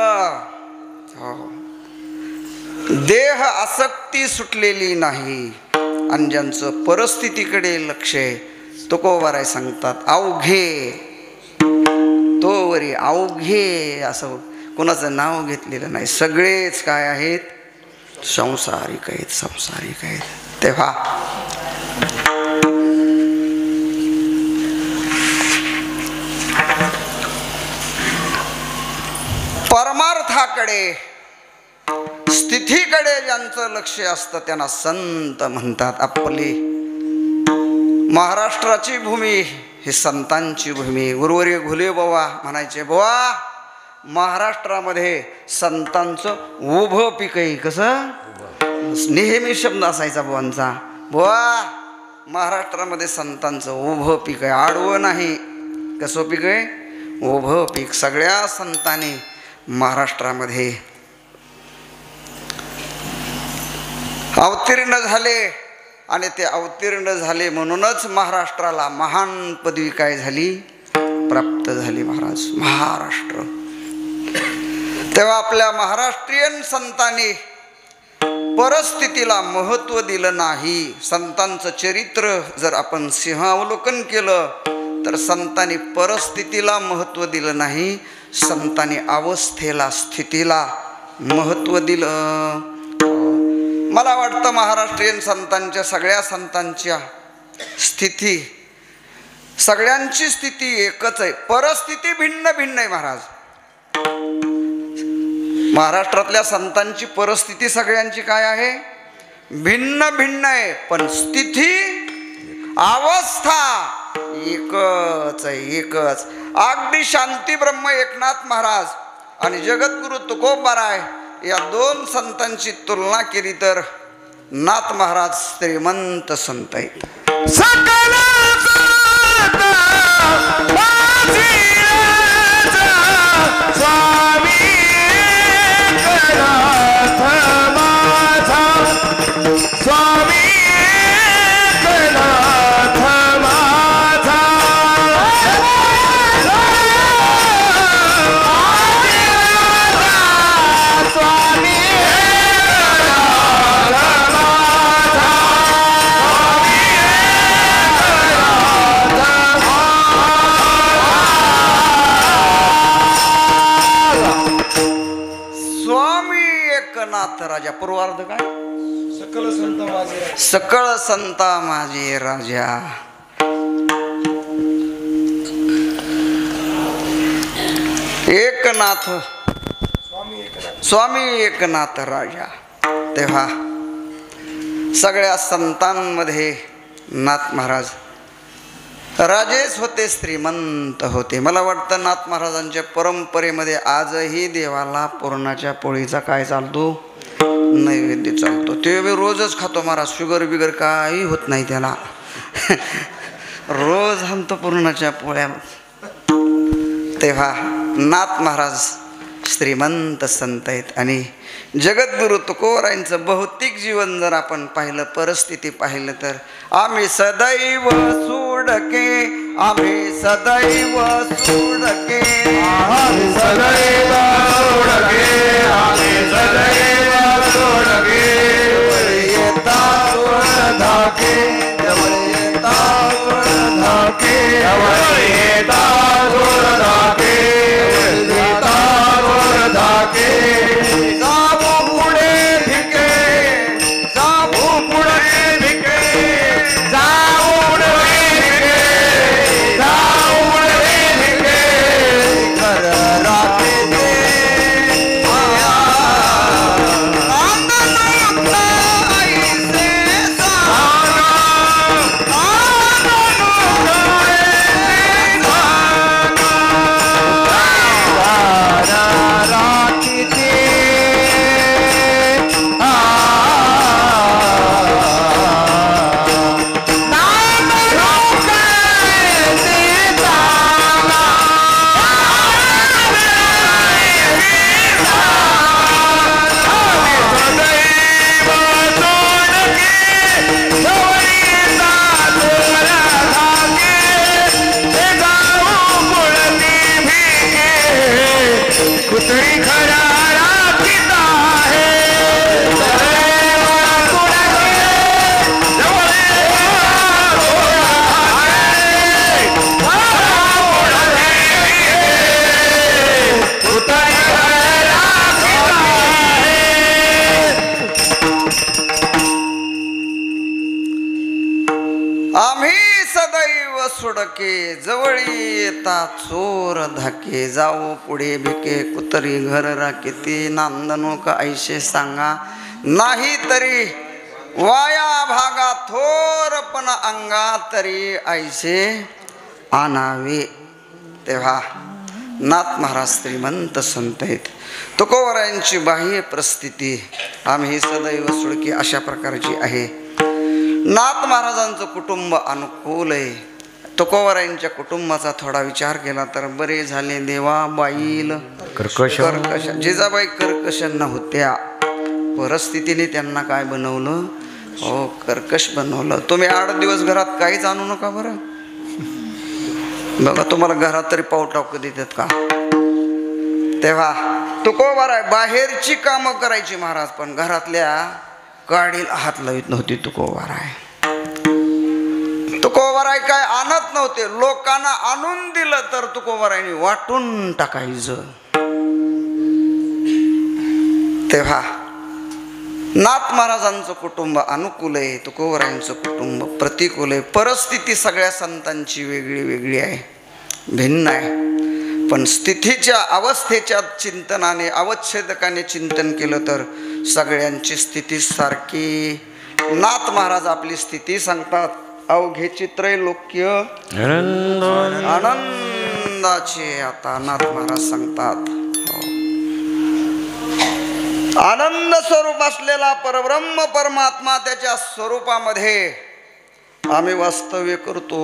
देह आसक्ती सुटलेली नाही आणि ज्यांचं परिस्थितीकडे लक्ष आहे तुकोबाराय सांगतात अवघे तोवरी अवघे. असं कोणाचं नाव घेतलेलं नाही. सगळेच काय आहेत? संसारिक आहेत, संसारिक आहेत. तेव्हा परमार्थाकडे स्थितीकडे ज्यांचं लक्ष असतं त्यांना संत म्हणतात. आपली महाराष्ट्राची भूमी ही संतांची भूमी. गुरुवर्य घुले बाबा म्हणायचे, बाबा महाराष्ट्रामध्ये संतांचं उभं पीक आहे. कसं नेहमी शब्द असायचा बाबांचा, बाबा महाराष्ट्रामध्ये संतांचं उभं पीक आहे, आडवं नाही. कसं पीक आहे? उभं पीक. सगळ्या संतांनी महाराष्ट्रामध्ये अवतीर्ण झाले आणि ते अवतीर्ण झाले म्हणूनच महाराष्ट्राला महान पदवी काय झाली प्राप्त झाली महाराज महाराष्ट्र. तेव्हा आपल्या महाराष्ट्रीयन संतांनी परिस्थितीला महत्त्व दिलं नाही. संतांचं चरित्र जर आपण सिंहावलोकन केलं तर संतांनी परिस्थितीला महत्त्व दिलं नाही, संतांनी अवस्थेला स्थितीला महत्त्व दिलं. मला वाटतं महाराष्ट्रीयन संतांच्या सगळ्या संतांच्या स्थिती सगळ्यांची स्थिती एकच आहे, परिस्थिती भिन्न भिन्न आहे महाराज. महाराष्ट्रातल्या संतांची परिस्थिती सगळ्यांची काय आहे भिन्न भिन्न आहे, पण स्थिती अवस्था एकच आहे एकच. अगदी शांती ब्रह्म एकनाथ महाराज आणि जगद्गुरु तुकोबाराय या दोन संतांची तुलना केली तर नाथ महाराज श्रीमंत संत आहेत. राजा पूर्वार्ध काय सकळ संता माझे राजा. एकनाथ स्वामी एकनाथ राजा. तेव्हा सगळ्या संतांमध्ये नाथ महाराज राजेच होते, श्रीमंत होते. मला वाटतं नाथ महाराजांच्या परंपरेमध्ये आजही देवाला पुरणाच्या पोळीचा काय चालतो नैवेद्य चालतो. ते रोजच खातो महाराज, शुगर बिगर काही होत नाही त्याला. रोज आणतो पुरणाच्या पोळ्या. तेव्हा नाथ महाराज श्रीमंत संत आहेत. आणि जगद्गुरु तुकोबारायांचं भौतिक जीवन जर आपण पाहिलं, परिस्थिती पाहिलं तर आम्ही सदैव सोडके आम्ही सदैव सोडके आम्ही सदैव सोडके आम्ही सदैव सोडके येता सोड धाके येता सोड धाके येता सोड धाके येता सोड धाके जाऊ पुढे भिके जाऊ पुढे भिके जाऊ पुढे भिके जाऊ पुढे भिके घर राखे दे सोडके जवळी येता चोर धाके जाऊ पुढे भिके कुतरी घर राखे ती नांदनो का ऐशे सांगा नाही तरी वाया भागा थोरपण अंगा तरी ऐशे आणावे. तेव्हा नाथ महाराज श्रीमंत संत आहेत. तुकोबारायांची बाह्य परिस्थिती आम्ही सदैव सोडके अशा प्रकारची आहे. नाथ महाराजांचं कुटुंब अनुकूल आहे. तुकोबारायांच्या कुटुंबाचा थोडा विचार केला तर बरे झाले देवा बाईल कर्कश जिजाबाई कर्कशांना होत्या, परिस्थितीने त्यांना काय बनवलं, हो कर्कश बनवलं. तुम्ही 8 दिवस घरात काहीच आणू नका बरं. बघा तुम्हाला घरात तरी पाव टाकू देतात का. तेव्हा तुकोबाराय बाहेरची कामं करायची महाराज, पण घरातल्या काडीला हात लावित नव्हती तुकोबाराय. तुकोबाराय काय आणत नव्हते, लोकांना आणून दिलं तर तुकोबारायने वाटून टाकायचं. तेव्हा नाथ महाराजांचं कुटुंब अनुकूल आहे, तुकोबारायांचं कुटुंब प्रतिकूल आहे. परिस्थिती सगळ्या संतांची वेगळी वेगळी आहे, भिन्न आहे. पण स्थितीच्या अवस्थेच्या चिंतनाने अवच्छेदकाने चिंतन केलं तर सगळ्यांची स्थिती सारखी. नाथ महाराज आपली स्थिती सांगतात, अवघे त्रैलोक्य आनंदाचे. आता नाथ महाराज सांगतात, आनंद स्वरूप असलेला परब्रह्म परमात्मा त्याच्या स्वरूपामध्ये आम्ही वास्तव्य करतो.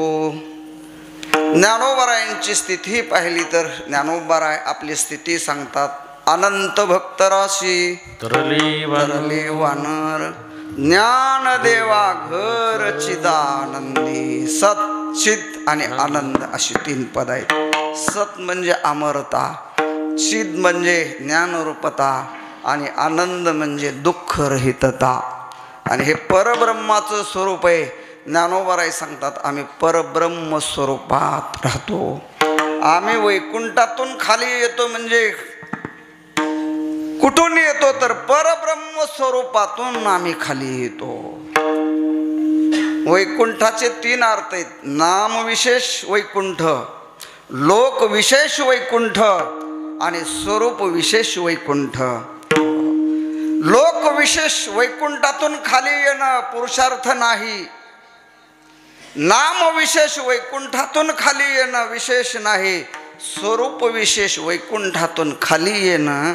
ज्ञानोबारायांची स्थिती पाहिली तर ज्ञानोबाराय आपली स्थिती सांगतात, अनंत भक्तराशी तरले वानर ज्ञानदेवा घर चिदानंदी. सत चित आणि आनंद अशी 3 पद आहेत. सत म्हणजे अमरता, चिद म्हणजे ज्ञानरूपता आणि आनंद म्हणजे दुःखरहितता. आणि हे परब्रह्माचं स्वरूप आहे. ज्ञानोबाराय सांगतात, आम्ही परब्रह्म स्वरूपात राहतो. आम्ही वैकुंठातून खाली येतो म्हणजे कुठून येतो तर परब्रह्म स्वरूपातून आम्ही खाली येतो. वैकुंठाचे 3 अर्थ आहेत, नाम विशेष वैकुंठ, लोक विशेष वैकुंठ आणि स्वरूप विशेष वैकुंठ. लोक विशेष वैकुंठातून खाली येणं पुरुषार्थ नाही, नाम विशेष वैकुंठातून खाली येणं विशेष नाही, स्वरूप विशेष वैकुंठातून खाली येणं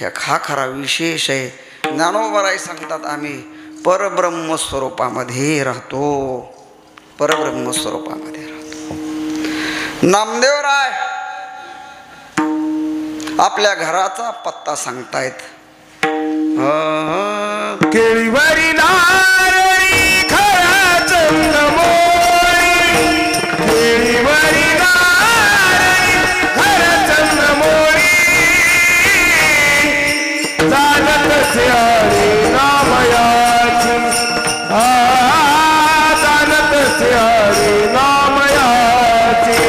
हे हा खरा विशेष आहे. ज्ञानोबाराय सांगतात, आम्ही परब्रह्म स्वरूपामध्ये राहतो, परब्रह्म स्वरूपामध्ये राहतो. नामदेवराय आपल्या घराचा पत्ता सांगतायत. केळीवरी नारळी खरा चंद्रमोळी, केळीवरी नारळी खरा चंद्रमोळी. जानत सियारी नामयाची, जानत सियारी नामयाची.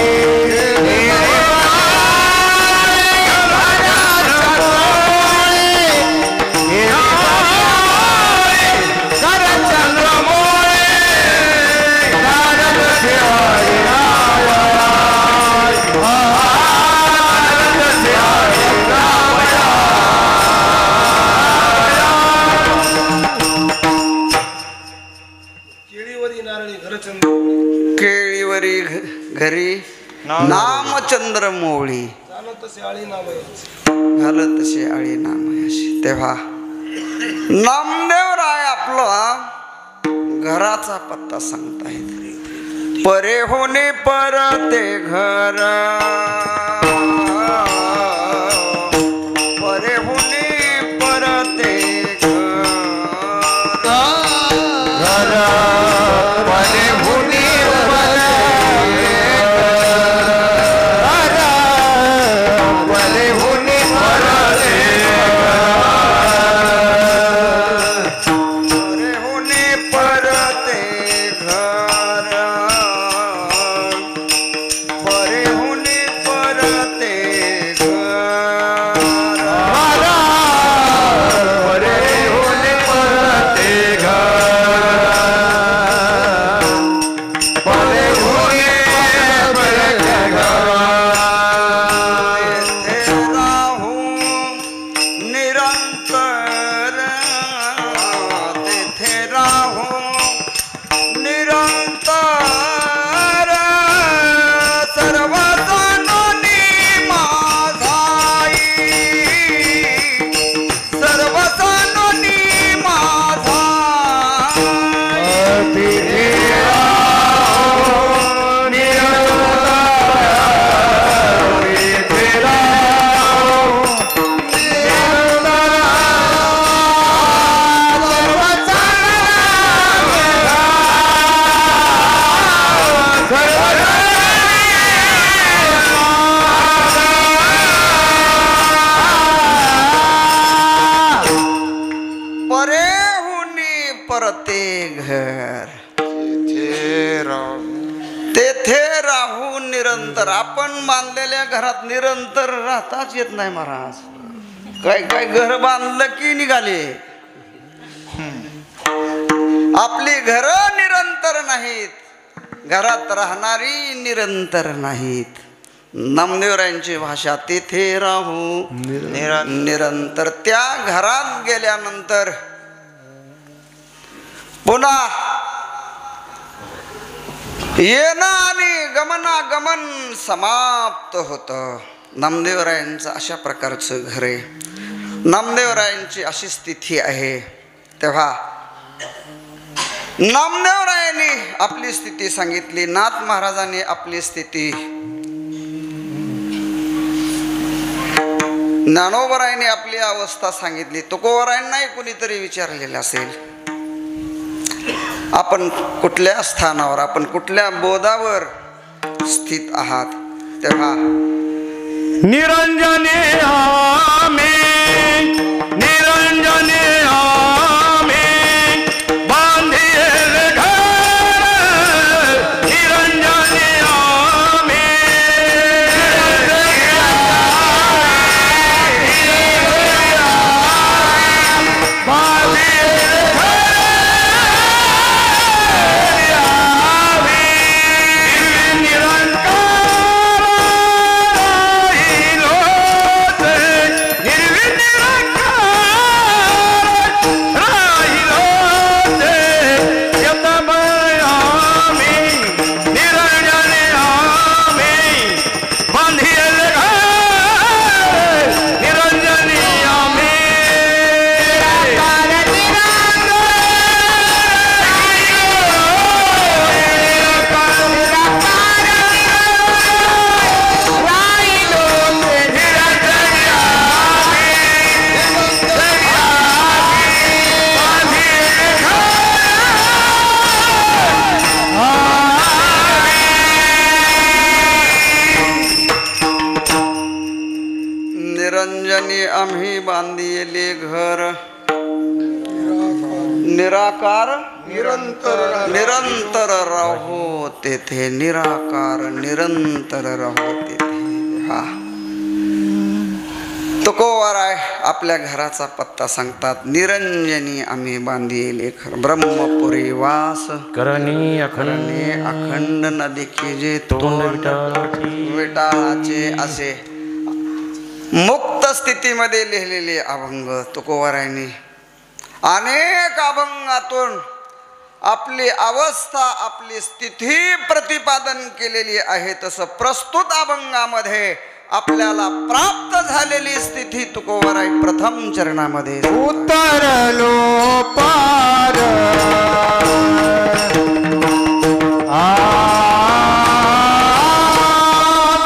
केळीवरी घरी नामचंद्र मोळी, घालत तसे आळी नामयाशी. तेव्हा नामदेवराय आपला घराचा पत्ता सांगतायत. परे होणे परते घर, परे होणे परते घर, परे होणे परे होणे परे होणे राहून निरंतर. आपण बांधलेल्या घरात निरंतर राहताच येत नाही महाराज. काय काय घर बांधलं की निघाले. आपली घरं निरंतर नाहीत, घरात राहणारी निरंतर नाहीत. नामदेवरायांची भाषा तिथे राहू निरंतर. त्या घरात गेल्यानंतर पुन्हा येणं आणि गमनागमन समाप्त होतं. नामदेवरायांचं अशा प्रकारचं घर आहे, नामदेवरायांची अशी स्थिती आहे. तेव्हा नामदेवरायांनी आपली स्थिती सांगितली, नाथ महाराजांनी आपली स्थिती, ज्ञानोबरायांनी आपली अवस्था सांगितली. तुकोबरायांनाही कुणीतरी विचारलेलं असेल, आपण कुठल्या स्थानावर, आपण कुठल्या बोधावर स्थित आहात. तेव्हा निरंजने आमे निरंजने आमे बांधिल घर निरंजने आमे निरंजनी आम्ही बांधिले घर निराकार निरंतर राहो तेथे. निराकार निरंतर राहो तेथे. हा तुकोबाराय आपल्या घराचा पत्ता सांगतात. निरंजनी आम्ही बांधिले घर ब्रह्मपुरी वास करणी अखंड नदी की जे तोंड विटाळाचे असे मुक्त स्थितीमध्ये लिहिलेले अभंग तुकोबारायांनी अनेक अभंगातून आपली अवस्था, आपली स्थिती प्रतिपादन केलेली आहे. तसं प्रस्तुत अभंगामध्ये आपल्याला प्राप्त झालेली स्थिती तुकोबाराय प्रथम चरणामध्ये उतरलो पार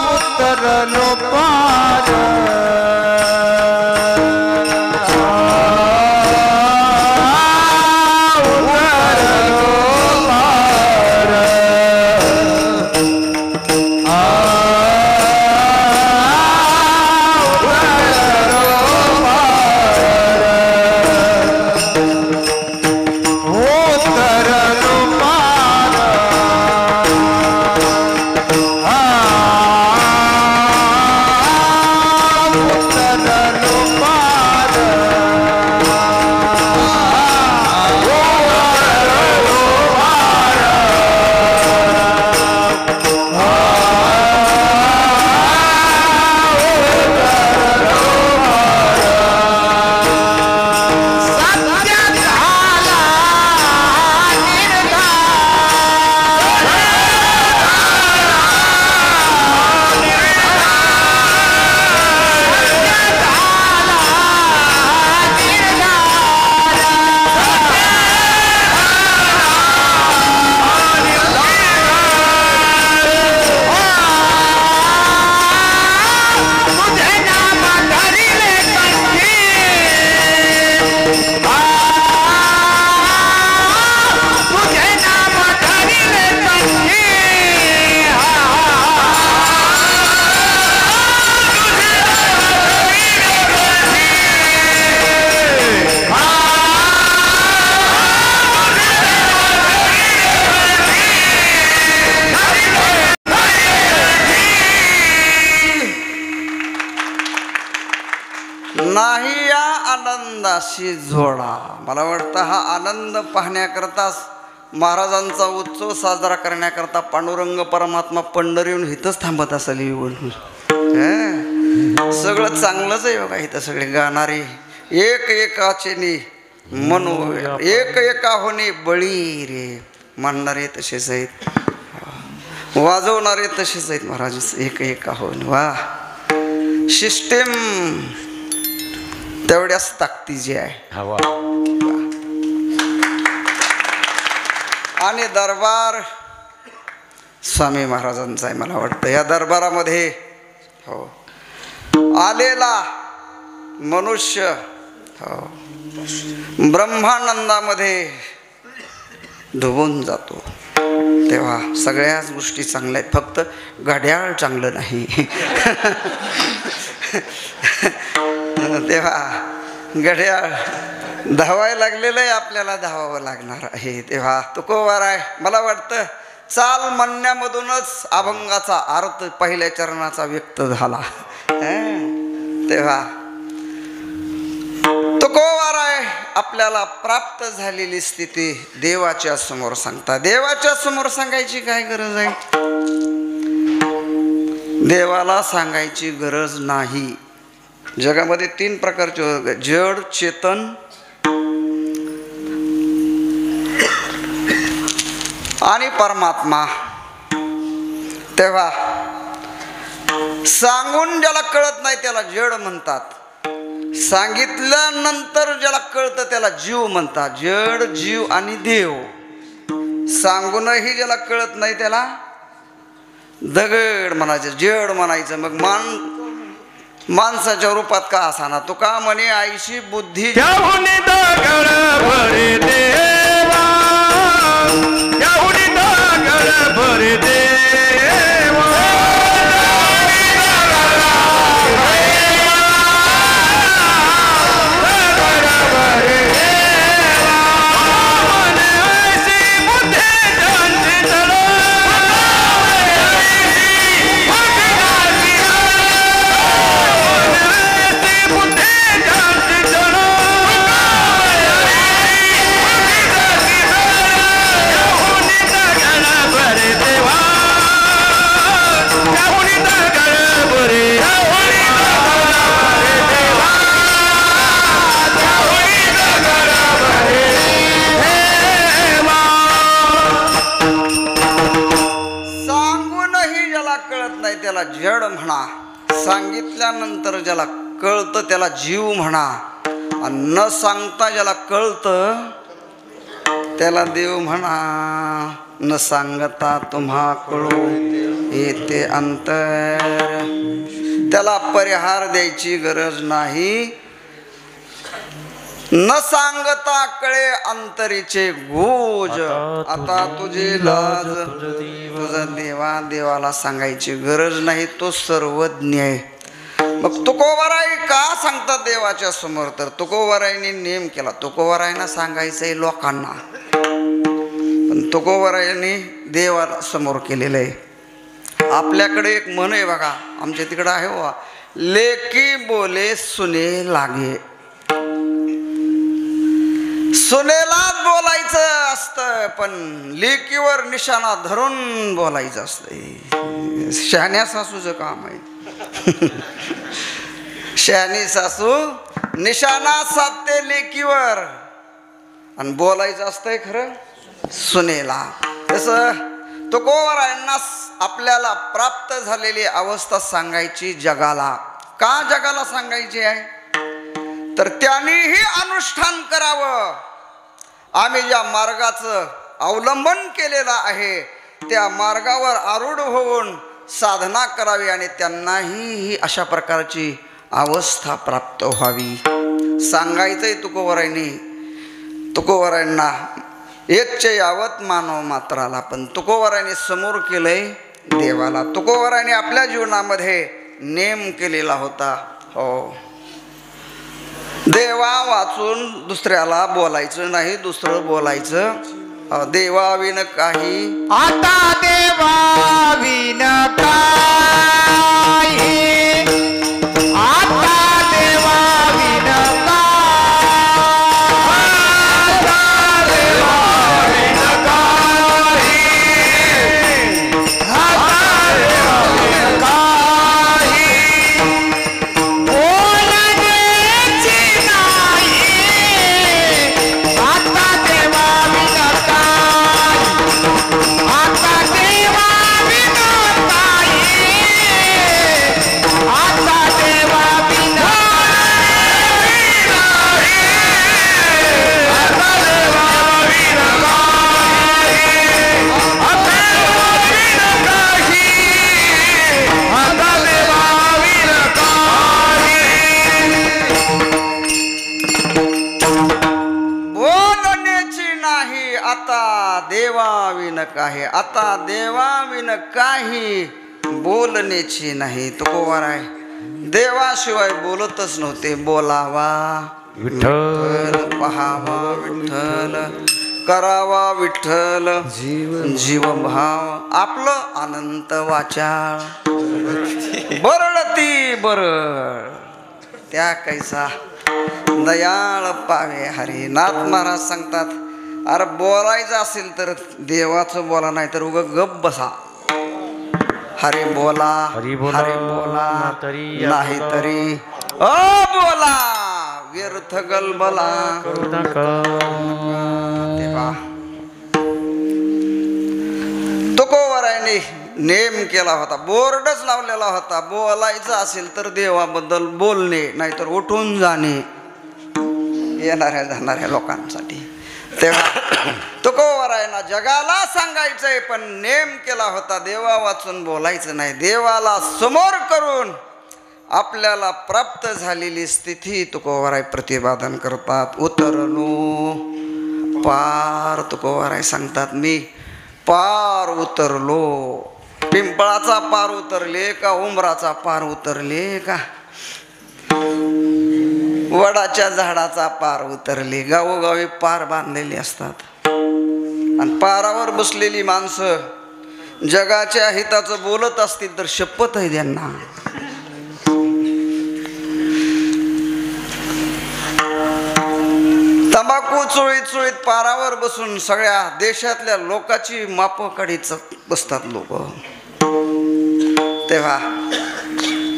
उतरलो पार नाही या आनंदाशी जोडा. मला वाटतं हा आनंद पाहण्याकरताच महाराजांचा उत्सव साजरा करण्याकरता पांडुरंग परमात्मा पंढरीहून इथंच थांबत असेल येऊन. सगळं चांगलंच आहे बघा. इथं सगळे गाणारे एक एकाचे मनो एक एका होणे बळी रे, म्हणणारे तसेच आहेत, वाजवणारे तसेच आहेत महाराज, एक एका होणे. वा, सिस्टेम तेवढ्याच ताकदीची आहे. आणि दरबार स्वामी महाराजांचा आहे. मला वाटतं या दरबारामध्ये हो आलेला मनुष्य हो ब्रह्मानंदामध्ये डुबून जातो. तेव्हा सगळ्याच गोष्टी चांगल्या आहेत, फक्त घड्याळ चांगलं नाही. तेव्हा घड्याळ धावायला लागलेलं आहे, आपल्याला धावावं लागणार आहे. तेव्हा तुकोबार आहे. मला वाटतं चाल म्हणण्यामधूनच अभंगाचा अर्थ पहिल्या चरणाचा व्यक्त झाला. तेव्हा तुकोबार आहे आपल्याला प्राप्त झालेली स्थिती देवाच्या समोर सांगता. देवाच्या समोर सांगायची काय गरज आहे? देवाला सांगायची गरज नाही. जगामध्ये 3 प्रकारचे जड, चेतन आणि परमात्मा. तेव्हा सांगून ज्याला कळत नाही त्याला जड म्हणतात, सांगितल्यानंतर ज्याला कळतं त्याला जीव म्हणतात. जड, जीव आणि देव. सांगूनही ज्याला कळत नाही त्याला दगड म्हणायचं, जड म्हणायचं. मग माणसाच्या रूपात का असाना, तो का म्हणे आईशी बुद्धी त्याला जड म्हणा, सांगितल्यानंतर ज्याला कळतं त्याला जीव म्हणा, आणि न सांगता ज्याला कळतं त्याला देव म्हणा. न सांगता तुम्हा कळू येते अंतर, त्याला परिहार द्यायची गरज नाही. न सांगता कळे अंतरीचे गोज, आता तुझे लाज तुझा देवा. देवाला सांगायची गरज नाही, तो सर्वज्ञ आहे. मग तुकोबाराई का सांगतात देवाच्या समोर? तर तुकोबाराईने नेम केला. तुकोबाराईंना सांगायचंय लोकांना, पण तुकोबाराईंनी देवाला समोर केलेलं आहे. आपल्याकडे एक म्हण आहे बघा, आमच्या तिकडं आहे बा, लेकी बोले सुने लागे. सुनेलाच बोलायचं असतं, पण लेकीवर निशाणा धरून बोलायचं असतं. शहाण्या सासूचं काम आहे. शहाणी सासू निशाणा साधते लेकीवर, आणि बोलायचं असतंय खरं सुनेला. तसं तुकोबारायांना आपल्याला प्राप्त झालेली अवस्था सांगायची जगाला. का जगाला सांगायची आहे? तर त्यांनीही अनुष्ठान करावं. आम्ही ज्या मार्गाचं अवलंबन केलेलं आहे त्या मार्गावर आरूढ होऊन साधना करावी, आणि त्यांनाही ही अशा प्रकारची अवस्था प्राप्त व्हावी. सांगायचंय तुकोबारायांनी. तुकोबारायांना येच्च यावत मानव मात्राला, पण तुकोबारायांनी समोर केलंय देवाला. तुकोबारायांनी आपल्या जीवनामध्ये नेम केलेला होता. हो, देवा वाचून दुसऱ्याला बोलायचं नाही, दुसरं बोलायचं देवाविन काही. आता देवाविन काही, आता देवाविन आता देवाविन काही बोलण्याची नाही. तुकोबाराय देवाशिवाय बोलतच नव्हते. बोलावा विठ्ठल, पहावा विठ्ठल, करावा विठ्ठल, जीवभाव आपलं अनंत वाचाळ. बरळती बरळ त्या कैसा दयाळ पावे हरी. नाथ महाराज सांगतात, अरे बोलायचं असेल तर देवाचं बोला, नाही तर उगा गप बसा. हरी बोला, हरी बोला, नाही तरी बोला व्यर्थ गलबला. तेव्हा तुकोबारायांनी नेम केला होता, बोर्डच लावलेला होता. बोलायचं असेल तर देवाबद्दल बोलणे, नाहीतर उठून जाणे येणाऱ्या जाणाऱ्या लोकांसाठी. तेव्हा तुकोबारायांना जगाला सांगायचंय, पण नेम केला होता देवा वाचून बोलायचं नाही. देवाला समोर करून आपल्याला प्राप्त झालेली स्थिती तुकोबाराय प्रतिपादन करतात. उतरलो पार. तुकोबाराय सांगतात, मी पार उतरलो. पिंपळाचा पार उतरले का उंबराचा पार उतरले का वडाच्या झाडाचा पार उतरले. गावोगावी पार बांधलेली असतात. आणि पारावर बसलेली माणसं जगाच्या हिताचं बोलत असतील तर शपथ आहे त्यांना. तंबाखू चोळीत चोळीत पारावर बसून सगळ्या देशातल्या लोकांची माप काढीत बसतात लोक. तेव्हा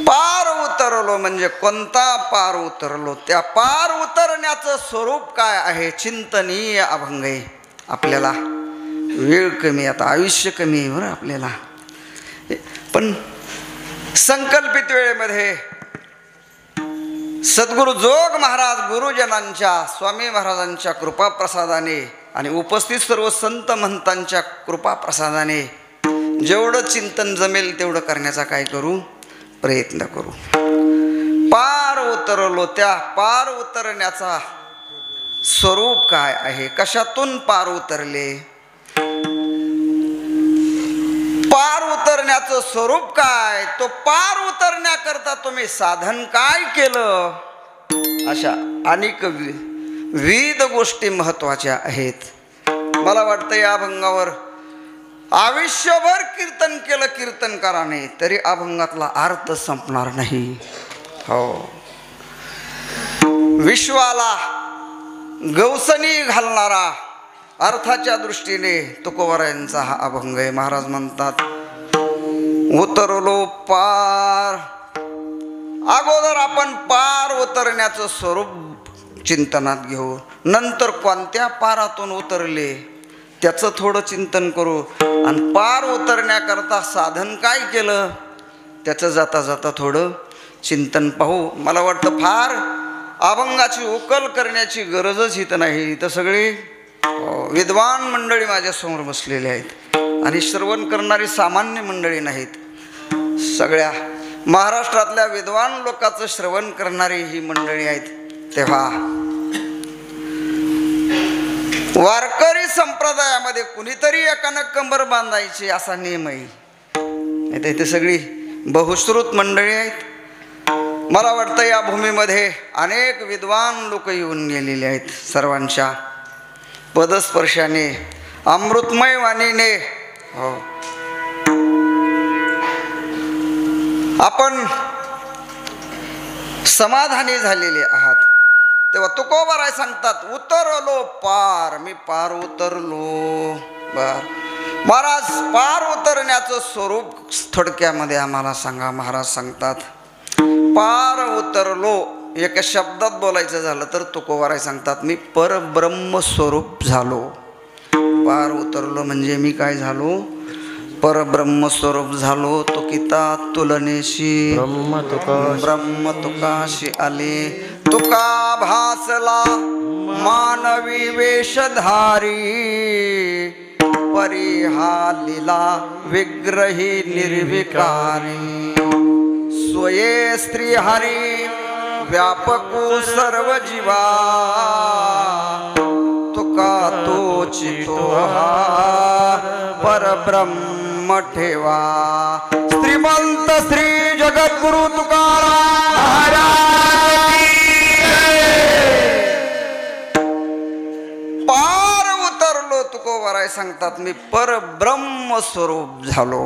पार उतरलो म्हणजे कोणता पार उतरलो? त्या पार उतरण्याचं स्वरूप काय आहे? चिंतनीय अभंग आहे. आपल्याला वेळ कमी, आता आयुष्य कमी आहे बरं आपल्याला, पण संकल्पित वेळेमध्ये सद्गुरु जोग महाराज गुरुजनांच्या, स्वामी महाराजांच्या कृपाप्रसादाने आणि उपस्थित सर्व संत महंतांच्या कृपाप्रसादाने जेवढं चिंतन जमेल तेवढं करण्याचा काय करू, प्रयत्न करू. पार उतरलो. त्या पार उतरण्याचा स्वरूप काय आहे? कशातून पार उतरले? पार उतरण्याचं स्वरूप काय? तो पार उतरण्याकरता तुम्ही साधन काय केलं? अशा अनेक विविध गोष्टी महत्वाच्या आहेत. मला वाटतं या अभंगावर आयुष्यभर कीर्तन केलं कीर्तनकाराने तरी अभंगातला अर्थ संपणार नाही. हो, विश्वाला गवसणी घालणारा अर्थाच्या दृष्टीने तुकोबारायांचा हा अभंग आहे. महाराज म्हणतात, उतरलो पार. अगोदर आपण पार उतरण्याचं स्वरूप चिंतनात घेऊ, नंतर कोणत्या पारातून उतरले त्याचं थोडं चिंतन करू, आणि पार उतरण्याकरता साधन काय केलं त्याचं जाता जाता थोडं चिंतन पाहू. मला वाटतं फार अभंगाची उकल करण्याची गरजच इथं नाही. इथं सगळी विद्वान मंडळी माझ्यासमोर बसलेली आहेत आणि श्रवण करणारी सामान्य मंडळी नाहीत. सगळ्या महाराष्ट्रातल्या विद्वान लोकांचं श्रवण करणारी ही मंडळी आहेत. तेव्हा वारकरी संप्रदायामध्ये कुणीतरी एकानं कंबर बांधायची असा नियम आहे. इथे सगळी बहुश्रुत मंडळी आहेत. मला वाटतं या भूमीमध्ये अनेक विद्वान लोक येऊन गेलेले आहेत. सर्वांच्या पदस्पर्शाने, अमृतमय वाणीने हो आपण समाधानी झालेले आहात. तेव्हा तुकोबाराय सांगतात, उतरलो पार. मी पार उतरलो. बर महाराज, पार उतरण्याचं स्वरूप थोडक्यामध्ये आम्हाला सांगा. महाराज सांगतात, पार उतरलो एका शब्दात बोलायचं झालं तर तुकोबाराय सांगतात, मी परब्रह्म स्वरूप झालो. पार उतरलो म्हणजे मी काय झालो? परब्रह्म स्वरूप झालो. तुकिता तुलनेशी ब्रह्म तुकाशी आले. तुका भासला मानवी वेशधारी, परिहालिला विग्रही निर्विकारी. स्वये स्त्री हरी व्यापको सर्व जीवा, तुका तो चितो हा परब्रह्म ठेवा. श्रीमंत श्री जगद्गुरु तुकाराम महाराज की जय. पार उतरलो तुकोबाराय सांगतात मी परब्रह्म स्वरूप झालो.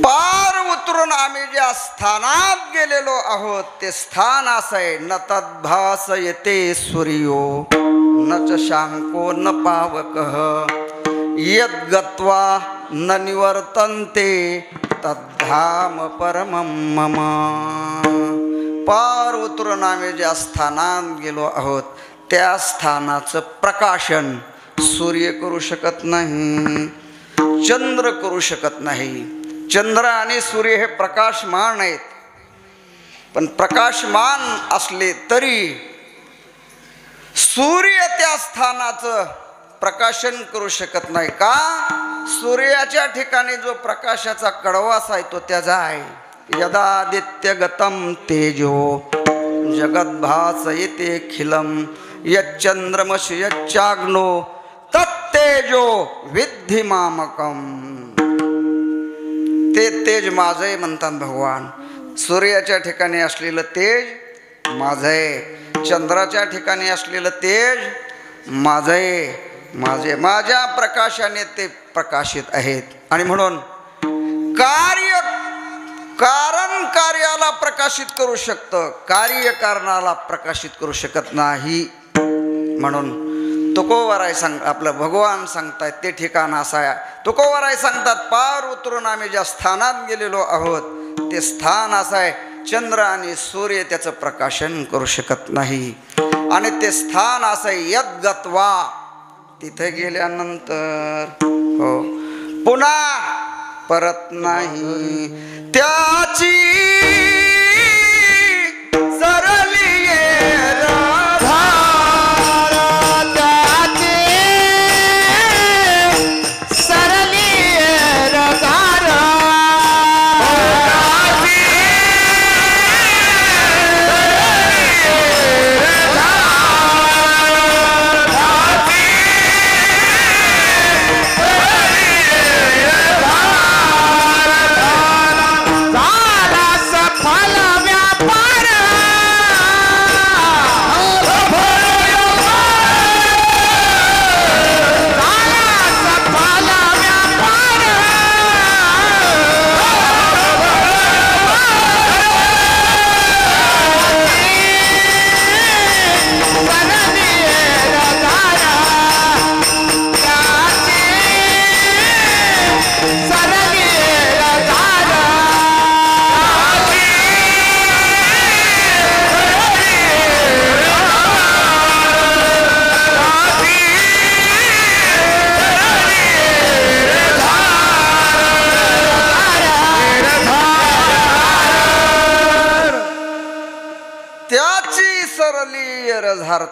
पार उतरून आम्ही ज्या स्थानात गेलेलो आहोत ते स्थान असं आहे. न तद्भासयते सूर्यो न च शांको न पावकः यद्गत्वा न निवर्तन्ते तद्धाम परमं मम. पार उतरून आम्ही ज्या स्थानात गेलो आहोत त्या स्थानाचं प्रकाशन सूर्य करू शकत नाही, चंद्र करू शकत नाही. चंद्र आणि सूर्य हे प्रकाशमान आहेत, पण प्रकाशमान असले तरी सूर्य त्या स्थानाचं प्रकाशन करू शकत नाही. का? सूर्याच्या ठिकाणी जो प्रकाशाचा कडवास आहे तो त्याचा आहे. यदादित्यगतं तेजो जगद्भासयते खिलम यच्चंद्रमसि यच्चाग्नो तत्तेजो विद्धि मामकम. ते तेज माझे म्हणतात भगवान. सूर्याच्या ठिकाणी असलेलं तेज माझे, चंद्राच्या ठिकाणी असलेलं तेज माझे, माझ्या प्रकाशाने ते प्रकाशित आहेत. आणि म्हणून कारण कार्याला प्रकाशित करू शकतं, कार्य कारणाला प्रकाशित करू शकत नाही. म्हणून तुकोबाराय आपलं भगवान सांगतायत ते ठिकाण असं आहे. तुकोबाराय सांगतात पार उतरून आम्ही ज्या स्थानात गेलेलो आहोत ते स्थान असं आहे. चंद्र आणि सूर्य त्याचं प्रकाशन करू शकत नाही. आणि ते स्थान असं आहे यद्गत्वा, तिथे गेल्यानंतर हो पुन्हा परत नाही. त्याची सरली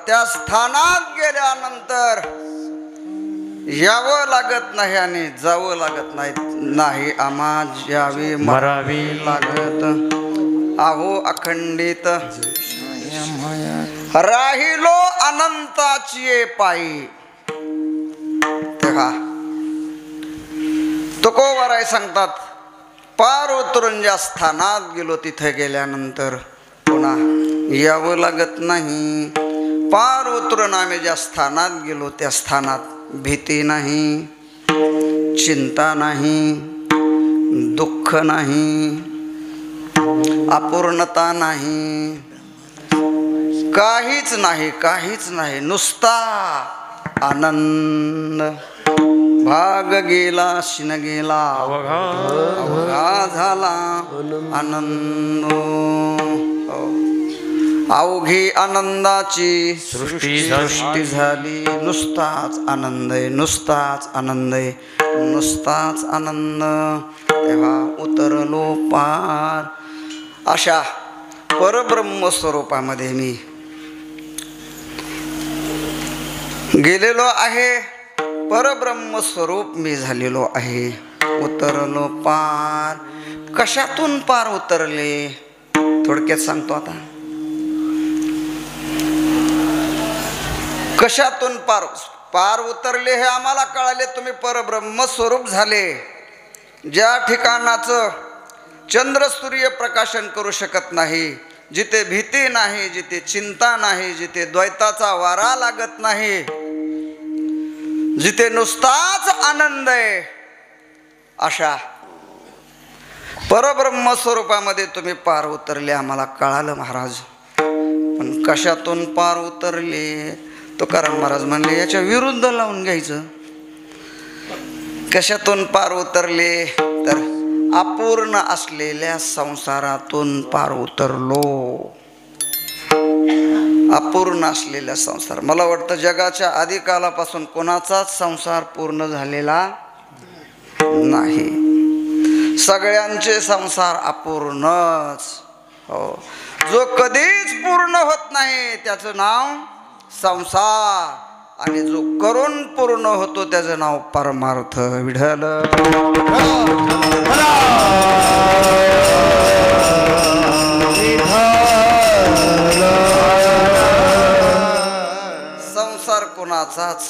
त्या स्थानात गेल्यानंतर यावं लागत नाही आणि जावं लागत नाही. आम्हा जावी मरावी लागत आहो अखंडित राहिलो अनंताची पायी. तेव्हा तुकोबाराय सांगतात पार उतरून ज्या स्थानात गेलो तिथे गेल्यानंतर पुन्हा यावं लागत नाही. पार उतरून आम्ही ज्या स्थानात गेलो त्या स्थानात भीती नाही, चिंता नाही, दुःख नाही, अपूर्णता नाही, काहीच नाही. नुसता आनंद. भाग गेला शिन गेला अवघा झाला आनंद. अवघी आनंदाची सृष्टी झाली. नुसताच आनंद आहे, नुसताच आनंद आहे, नुसताच आनंद. तेव्हा उतरलो पार अशा परब्रह्म स्वरूपामध्ये मी गेलेलो आहे. परब्रह्म स्वरूप मी झालेलो आहे. उतरलो पार. कशातून पार उतरले थोडक्यात सांगतो आता. कशातून पार उतरले हे आम्हाला कळाले. तुम्ही परब्रह्म स्वरूप झाले. ज्या ठिकाणाचं चंद्र सूर्य प्रकाशन करू शकत नाही, जिथे भीती नाही, जिथे चिंता नाही, जिथे द्वैताचा वारा लागत नाही, जिथे नुसताच आनंद आहे, अशा परब्रह्म स्वरूपामध्ये तुम्ही पार उतरले आम्हाला कळालं महाराज. पण कशातून पार उतरले? तुकाराम महाराज म्हणले याच्या विरुद्ध लावून घ्यायचं. कशातून पार उतरले तर अपूर्ण असलेल्या संसारातून पार उतरलो. अपूर्ण असलेला संसार. मला वाटतं जगाच्या आदिकालापासून कोणाचाच संसार पूर्ण झालेला नाही. सगळ्यांचे संसार अपूर्णच. हो, जो कधीच पूर्ण होत नाही त्याचं नाव संसार, आणि जो करून पूर्ण होतो त्याचं नाव परमार्थ. विठ्ठल संसार कोणाचाच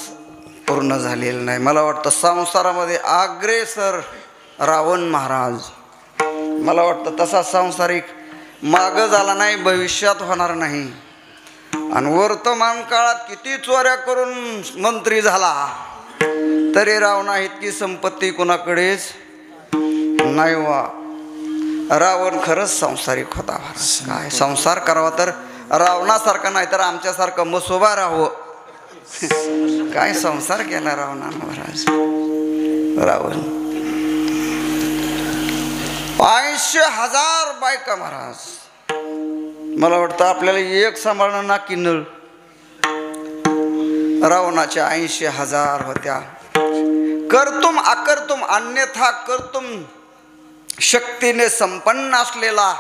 पूर्ण झालेला नाही. मला वाटतं संसारामध्ये अग्रेसर रावण महाराज. मला वाटतं तसा संसारिक मागं झाला नाही, भविष्यात होणार नाही. आणि वर्तमान काळात किती चोऱ्या करून मंत्री झाला तरी रावणा इतकी संपत्ती कोणाकडेच नाही. वा, रावण खरंच संसारिक होता. काय संसार करावा तर रावणासारखा नाही तर आमच्यासारखं मसोबा राहावं. काय संसार केला रावणानं महाराज. रावण 80,000 बायका महाराज. मला वाटतं आपल्याला एक सांभाळणं ना किन्नळ. रावणाच्या 80,000 होत्या. कर्तुम अकर्तुम अन्यथा कर्तुम शक्तीने संपन्न असलेला,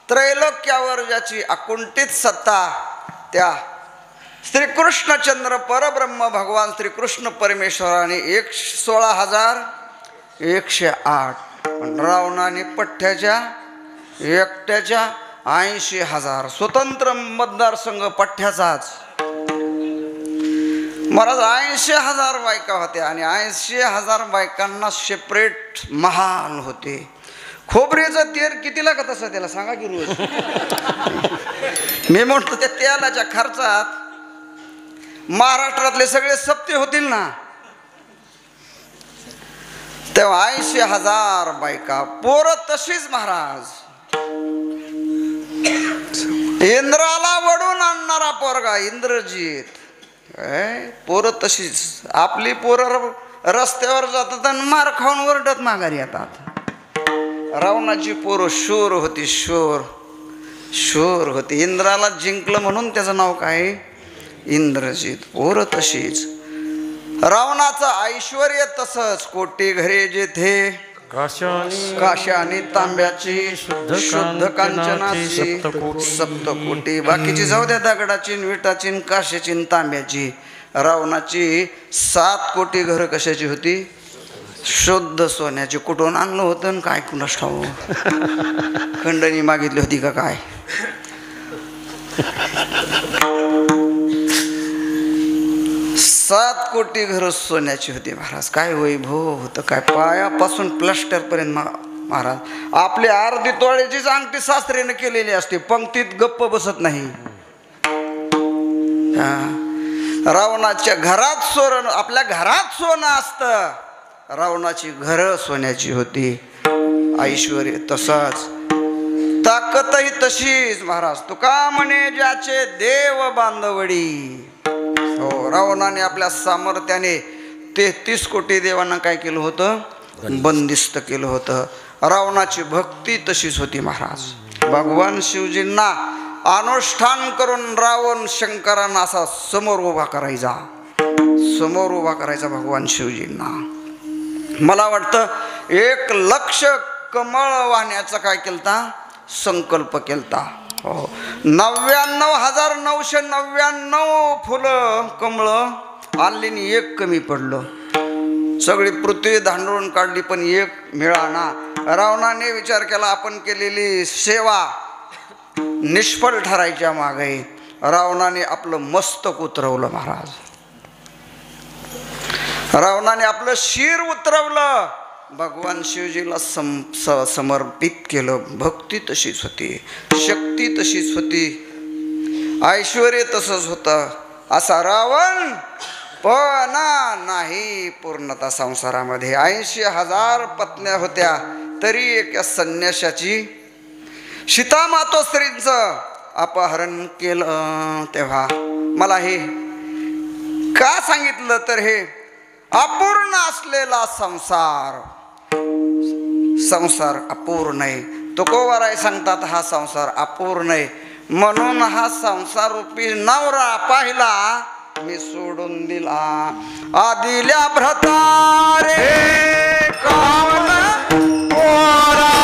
त्रैलोक्यावर ज्याची अकुंठित सत्ता, त्या श्रीकृष्णचंद्र परब्रह्म भगवान श्रीकृष्ण परमेश्वराने 16,108. पण रावणाने पठ्ठ्याच्या एकट्याच्या 80,000. स्वतंत्र मतदारसंघ पठ्ठ्याचाच. महाराज 80,000 बायका होत्या आणि 80,000 बायकांना सेपरेट महाल होते. खोबरेचं तेल किती लागत असं त्याला सांगा की रोज. मी म्हणतो त्या तेलाच्या खर्चात महाराष्ट्रातले सगळे सप्ते होतील ना. तेव्हा 80,000 बायका. पोरं तशीच महाराज. इंद्राला वडून आणणारा पोरगा इंद्रजीत. पोरं तशीच. आपली पोरं रस्त्यावर जातात आणि मार खाऊन वरडत माघारी येतात. रावणाची पोरं शूर होती. शूर होती. इंद्राला जिंकलं म्हणून त्याचं नाव काय इंद्रजीत. पोरं तशीच. रावणाचं ऐश्वर्य तसंच. कोटी घरे जेथे काशानी तांब्याची शुद्ध कांचनाची सप्तकोटी. बाकीची जाऊ द्या, दगडाची विटाची काशाची तांब्याची. रावणाची 7 कोटी घरं कशाची होती? शुद्ध सोन्याची. कुठून आणलं होतं आणि काय कुणास ठाऊक. खंडणी मागितली होती का काय? 7 कोटी घरं सोन्याची होती महाराज. काय वैभव होतं काय. पायापासून प्लास्टरपर्यंत महाराज. आपली अर्धी तोळ्याचीच अंगठी सासरीनं केलेली असते. पंक्तीत गप्प बसत नाही. रावणाच्या घरात सोनं, आपल्या घरात सोनं असतं. रावणाची घरं सोन्याची होती. ऐश्वर्य तसंच. ताकदही तशीच महाराज. तुका म्हणे ज्याचे देव बांधवडी. हो, रावणाने आपल्या सामर्थ्याने 33 कोटी देवांना काय केलं होतं? बंदिस्त केलं होतं. रावणाची भक्ती तशीच होती महाराज. भगवान शिवजींना अनुष्ठान करून रावण शंकरांना असा समोर उभा करायचा. भगवान शिवजींना. मला वाटतं 1,00,000 कमळ वाहण्याचा काय केलता? संकल्प केलता. हो, 99,999 फुलं कमळं आणली आणि 1 कमी पडलं. सगळी पृथ्वी धांडळून काढली पण 1 मिळाना. रावणाने विचार केला आपण केलेली सेवा निष्फळ ठरायच्या मागे. रावणाने आपलं मस्तक उतरवलं महाराज. रावणाने आपलं शिर उतरवलं, भगवान शिवजीला समर्पित केलं. भक्ती तशीच होती, शक्ती तशीच होती, ऐश्वर्य तसंच होतं. असा रावण पण नाही पूर्णता संसारामध्ये. 80,000 पत्न्या होत्या तरी एका संन्याशाची सीता मातोश्रींचं अपहरण केलं. तेव्हा मला हे का सांगितलं तर हे अपूर्ण असलेला संसार अपूर्ण आहे. तुकोबाराय सांगतात हा संसार अपूर्ण आहे, म्हणून हा संसार रूपी नवरा पाहिला मी सोडून दिला. आदिल्या भ्रतारे कामन पोरा,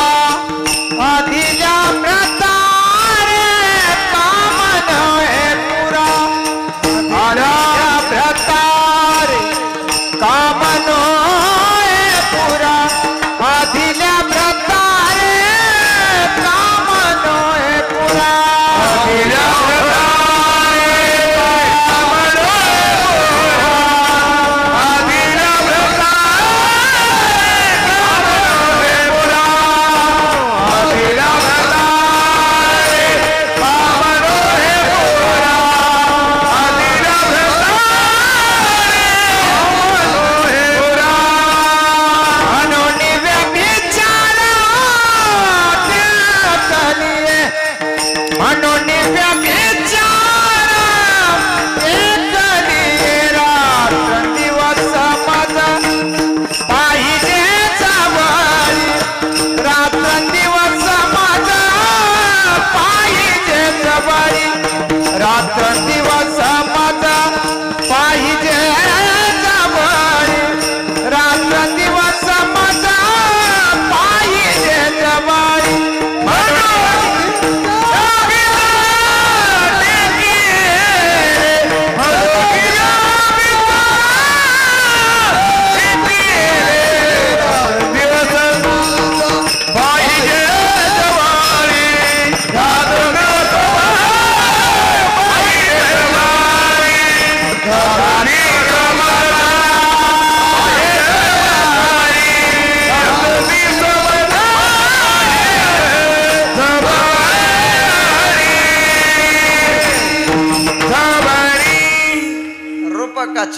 आदिल्या भ्रतारे कामन हे पुरा, आदिल्या भ्रतारे कामन हे पुरा, आदिल्या भ्रतारे कामन हे पुरा, आदिल्या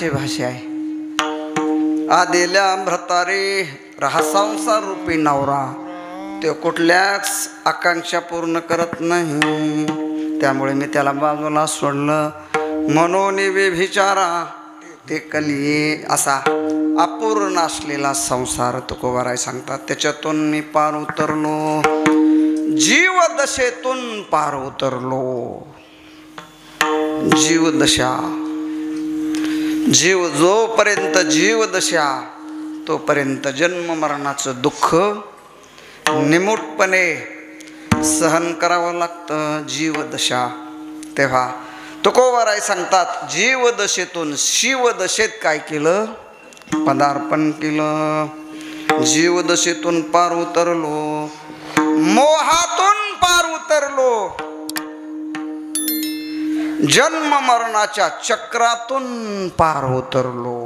भाषा आहे. आदिल्या भ्रतारे हा संसार रूपी नवरा ते कुठल्याच आकांक्षा पूर्ण करत नाही, त्यामुळे मी त्याला बाजूला सोडलं. म्हणून व्यभिचारा ते कलिये असा अपूर्ण असलेला संसार तुकोबाराय सांगतात. त्याच्यातून मी पार उतरलो, जीवदशेतून पार उतरलो. जीवदशा, जीव जोपर्यंत जीवदशा तोपर्यंत जन्म मरणाचं दुःख निमूटपणे सहन करावं लागतं. जीवदशा. तेव्हा तुकोबाराय सांगतात जीवदशेतून शिवदशेत काय केलं, पदार्पण केलं. जीवदशेतून पार उतरलो, मोहातून पार उतरलो, जन्म मरणाच्या चक्रातून पार उतरलो.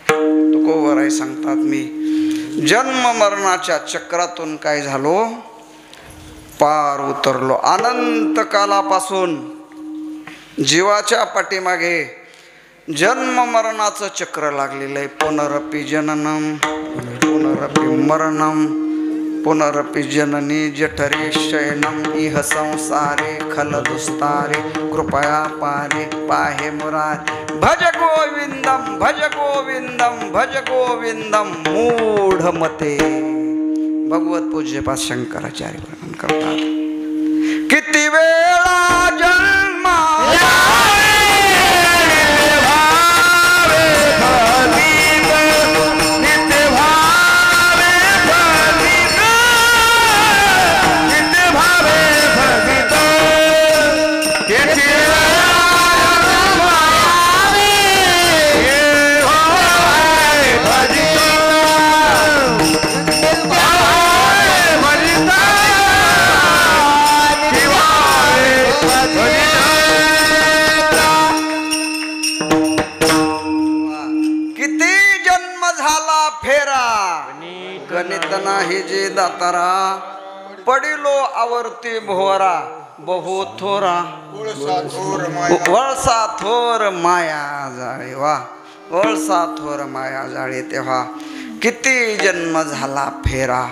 तुकोबाराय सांगतात मी जन्म मरणाच्या चक्रातून काय झालो, पार उतरलो. अनंत कालापासून जीवाच्या पाठीमागे जन्म मरणाचं चक्र लागलेलं आहे. पुनरपि जननम पुनरपि मरणम पुनरपि जननी जठरे शयनम इह संसारे खलदुस्तारे कृपया पारे पाहे मुरारे. भज गोविंदम भज गोविंदम भज गोविंदम मूढमते. भगवत पूज्यपाद शंकराचार्य वर्णन करतात. किती वेळा जन्मा भज भंगारा पडिलो आवर्ती भोवरा बहु थोरा वळसा थोर माया जाळे वा वळसा थोर माया जाळे तेव्हा किती जन्म झाला फेरा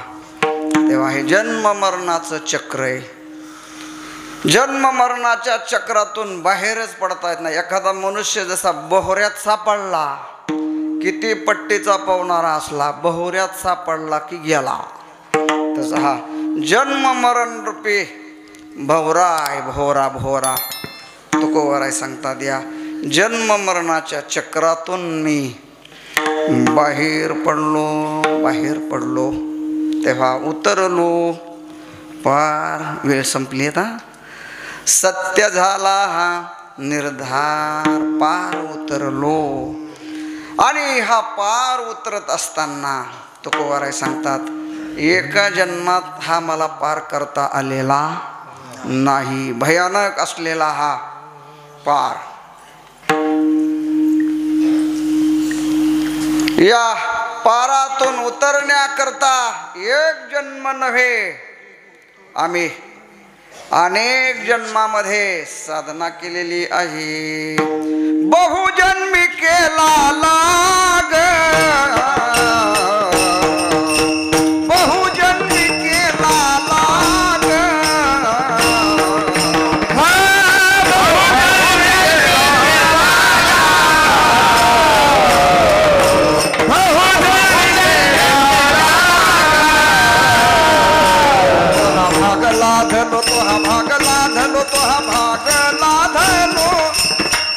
तेव्हा हे जन्म मरणाचं चक्र आहे जन्म मरणाच्या चक्रातून बाहेरच पडता येत नाही एखादा मनुष्य जसा बहोऱ्यात सापडला किती पट्टीचा पवणारा असला बहोऱ्यात सापडला की गेला तसा हा जन्म मरण रूपी भवरा आहे भोरा भोरा तुकोबराय सांगतात या जन्म मरणाच्या चक्रातून मी बाहेर पडलो तेव्हा उतरलो पार वेळ संपली आता सत्य झाला हा निर्धार पार उतरलो आणि हा पार उतरत असताना तुकोबराय सांगतात एका जन्मात हा मला पार करता आलेला नाही भयानक असलेला हा पार या पारातून उतरण्याकरता एक जन्म नव्हे आम्ही अनेक जन्मामध्ये साधना केलेली आहे बहुजन्मी केला लाग बहुजन्मी केला लाग धलो तो हा भागला धलो तो हा भागला धलो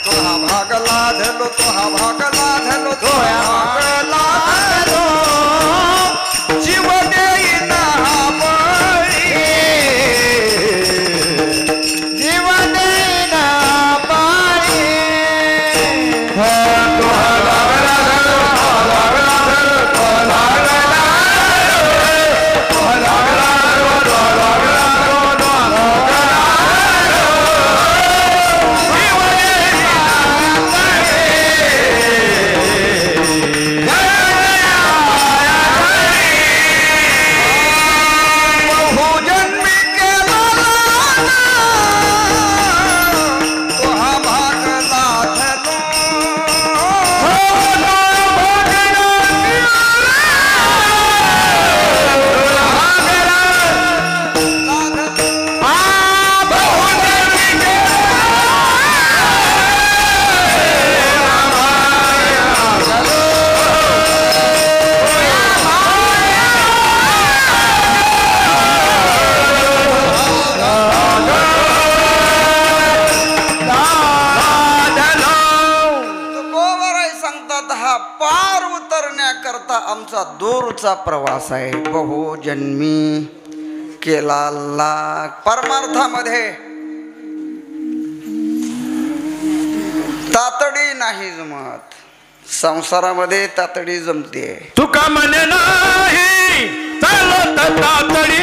तो हा भागला धलो तो हा भागला धलो तो हा भागला धलो जीव देईना बळी जीव देईना बळी आमचा दूरचा प्रवास आहे बहुजन्मी केला लाग परमार्थामध्ये तातडी नाही जमत संसारामध्ये तातडी जमते तुका म्हणे नाही चालत तातडी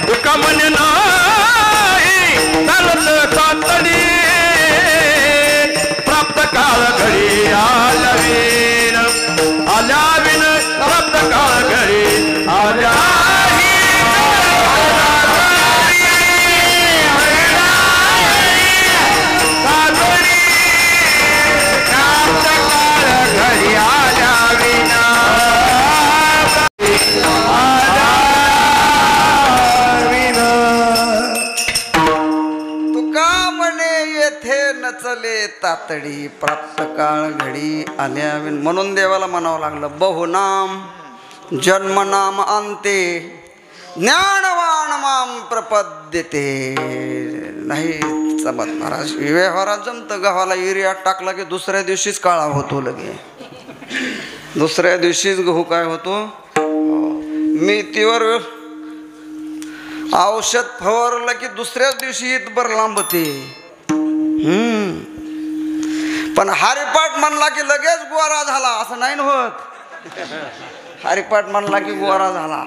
तुका म्हणे नाही चालत तातडी प्राप्त काळ घडी आलवीन आल्याविन प्राप्त काळ घडी आल्या तातडी प्राप्त काळ घडी आल्या म्हणून देवाला म्हणावं लागलं बहुनाम जन्मनाम अंते ज्ञानवान माम प्रपद्यते नाही जमत महाराज व्यवहारात जमतं गव्हाला युरिया टाकला की दुसऱ्या दिवशीच काळा होतो लगे दुसऱ्या दिवशीच गहू काय होतो मेथीवर औषध फवारलं की दुसऱ्याच दिवशी इतभर लांबते पण हरिपाठ म्हणला की लगेच गोरा झाला असं नाही होत हरिपाठ म्हणला की गोरा झाला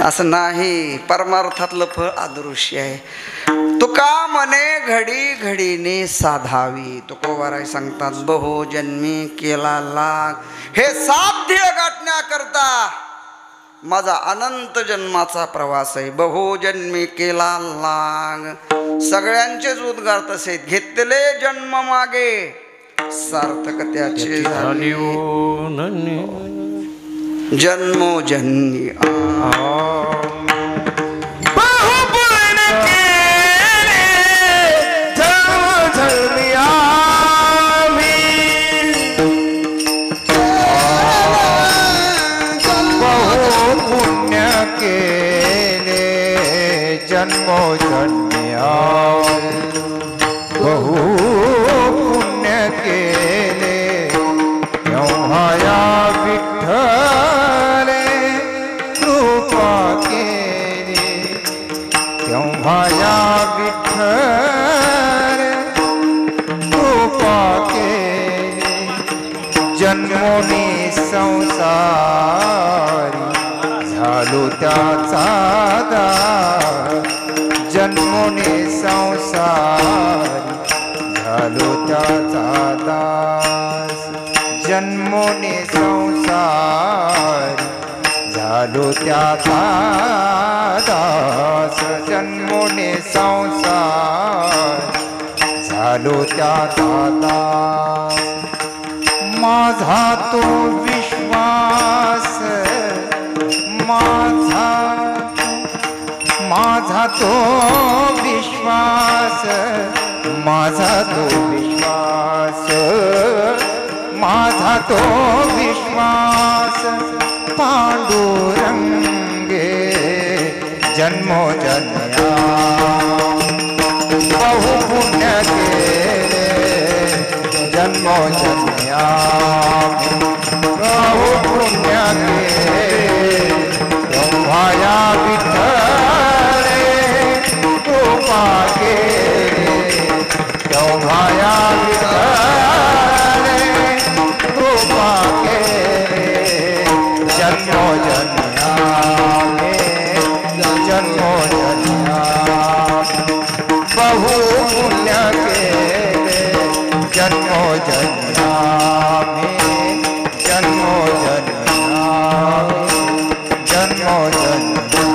असं नाही, परमार्थातलं फळ अदृश्य आहे. तुका म्हणे घडी घडीने साधावी. तुकोबाराय सांगतात बहुजन्मी केला लाग. हे साध्य गाठण्याकरता माझा अनंत जन्माचा प्रवास आहे. बहुजन्मी केला लाग. सगळ्यांचेच उद्गार तसे, घेतले जन्म मागे सार्थक त्याचे झाले. जन्मोजन्मी जन्मोजन्म्या बहु पुण्य केले एवढ्या विठ्ठले कृपा केली. एवढ्या विठ्ठले कृपा केली. जन्मोनी संसारी झालो त्याचा दास. जन्मोने संसारी झालो त्याचा दास. जन्मोने संसारी झालो त्याचा दास. जन्मोने संसारी झालो त्याचा दास. माझा तो विश्वास माझा तो विश्वास. माझा तो विश्वास. माझा तो विश्वास. पांडुरंगे जन्मोजन्म्या बहु पुण्य केले. जन्मोजन्म्या बहु पुण्य केले. एवढ्या विठ्ठले कृपा केली. एवढ्या विठ्ठले कृपा केली. जन्मोजन्म्या जन्मोजन्म्या बहु पुण्य केले. जन्मोजन्म्या जन्मोजन्म्या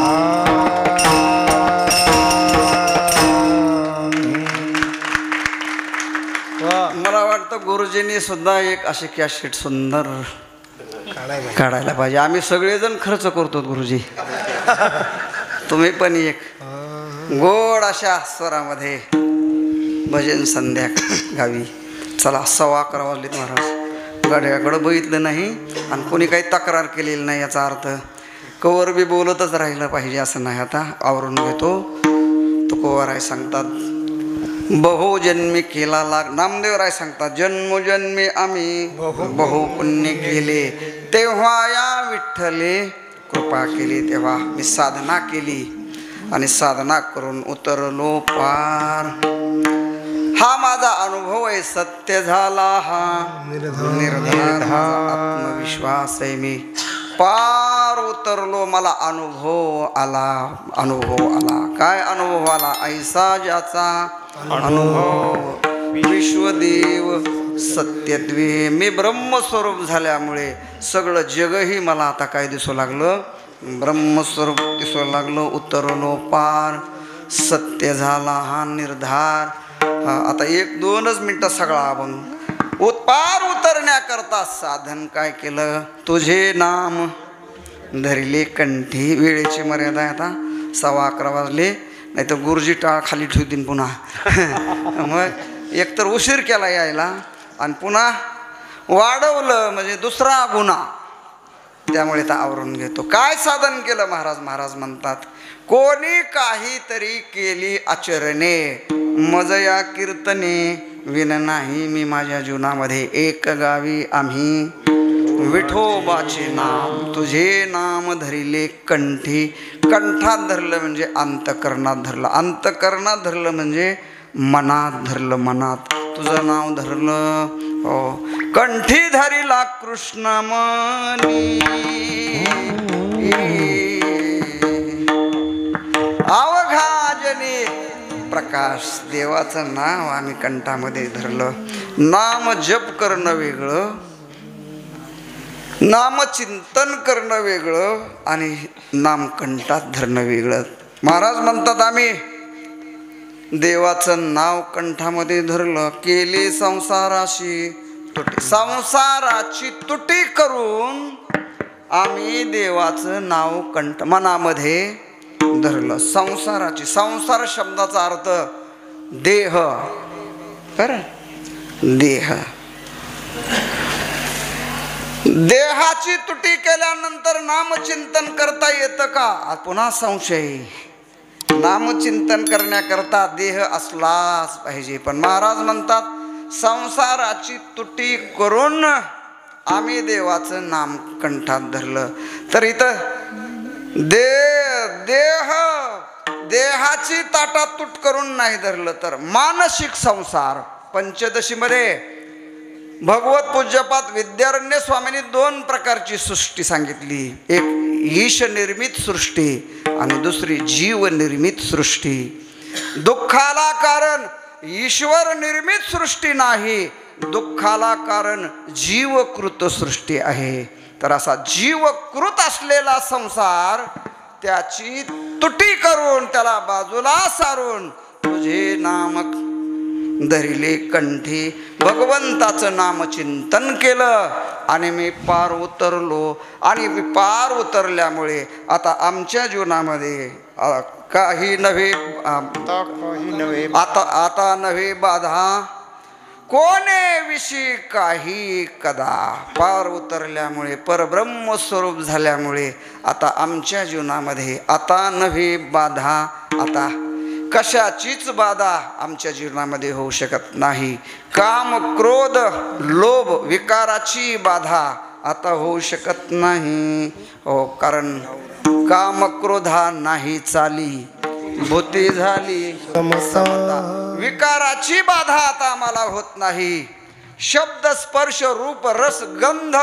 मला वाटतं गुरुजींनी सुद्धा एक अशी कॅसेट सुंदर काढायला पाहिजे. आम्ही सगळेजण खर्च करतो गुरुजी, तुम्ही पण एक गोड अशा स्वरामध्ये भजन संध्या गावी. चला 11:15 वाजलेत महाराज. गाड्याकडं बघितलं नाही आणि कोणी काही तक्रार केलेली नाही, याचा अर्थ कवर बी बोलतच राहिलं पाहिजे असं नाही. आता आवरून घेतो. तुकोबाराय सांगतात बहुजन्मी केला लाग. नामदेवराय सांगतात जन्मोजन्मी आम्ही बहु पुण्य केले. तेव्हा या विठ्ठले कृपा केली. तेव्हा मी साधना केली आणि साधना करून उतरलो पार. हा माझा अनुभव आहे, सत्य झाला हा निर्धार. आत्मविश्वास आहे, मी पार उतरलो. मला अनुभव आला. अनुभव आला. काय अनुभव आला? ऐसा ज्याचा अनुभव विश्वदेव सत्यद्वे. मी ब्रह्मस्वरूप झाल्यामुळे सगळं जगही मला आता काय दिसू लागलं? ब्रह्मस्वरूप दिसू लागलं. उतरलो पार. सत्य झाला हा निर्धार. आता 1-2 मिनटं सगळा अभंग. पार उतरण्याकरता साधन काय केलं? तुझे नाम धरिले कंठी. वेळेची मर्यादा आहे आता. 11:15 वाजले, नाही तर गुरुजी टाळ खाली ठेवतील पुन्हा. मग एकतर उशीर केला यायला आणि पुन्हा वाढवलं म्हणजे दुसरा गुन्हा. त्यामुळे तर आवरून घेतो. काय साधन केलं महाराज? महाराज म्हणतात कोणी काहीतरी केली आचरणे, मजया कीर्तने विन नाही मी माझ्या जीवनामध्ये. एक गावी आम्ही विठोबाचे नाम. तुझे नाम धरिले कंठी. कंठात धरलं म्हणजे अंतकरणात धरलं. अंतकरणात धरलं म्हणजे मनात धरलं. मनात तुझं नाव धरलं. हो. कंठी धरिला कृष्ण मनी. प्रकाश देवाचं नाव आम्ही कंठामध्ये धरलं. नाम जप करणं वेगळं, नामचिंतन करणं वेगळं आणि नाम कंठात धरणं वेगळं. महाराज म्हणतात आम्ही देवाचं नाव कंठामध्ये धरलं, केली संसाराशी तुटी, संसाराची तुटी करून आम्ही देवाचं नाव कंठ मनामध्ये धरलं. संसाराची, संसार शब्दाचा अर्थ देह, बरं, देह. देहाची तुटी केल्यानंतर नामचिंतन करता येतं का? पुन्हा संशय. नामचिंतन करण्याकरता देह असलाच पाहिजे. पण महाराज म्हणतात संसाराची तुटी करून आम्ही देवाचं नाम कंठात धरलं. तर इथं देहाची ताटातूट करून नाही धरलं, तर मानसिक संसार. पंचदशीमध्ये भगवत पूज्यपाद विद्यारण्य स्वामींनी 2 प्रकारची सृष्टी सांगितली. एक ईश निर्मित सृष्टी आणि दुसरी जीव निर्मित सृष्टी. दुःखाला कारण ईश्वर निर्मित सृष्टी नाही, दुःखाला कारण जीवकृत सृष्टी आहे. तर असा जीवकृत असलेला संसार त्याची तुटी करून त्याला बाजूला सारून तुझे नाम धरिले कंठी, भगवंताचं नामचिंतन केलं आणि मी पार उतरलो. आणि मी पार उतरल्यामुळे आता आमच्या जीवनामध्ये काही नव्हे, आता नव्हे बाधा कोणे विषयी काही कदा. पार उतरल्यामुळे, परब्रह्म स्वरूप झाल्यामुळे आता आमच्या जीवनामध्ये आता नव्हे बाधा. आता कशाचीच बाधा आमच्या जीवनामध्ये होऊ शकत नाही. काम क्रोध लोभ विकाराची बाधा आता होऊ शकत नाही. हो, कारण काम क्रोधा नाही चाली, भूती झाली समता. विकाराची बाधा आता आम्हाला होत नाही. शब्द स्पर्श रूप रस गंध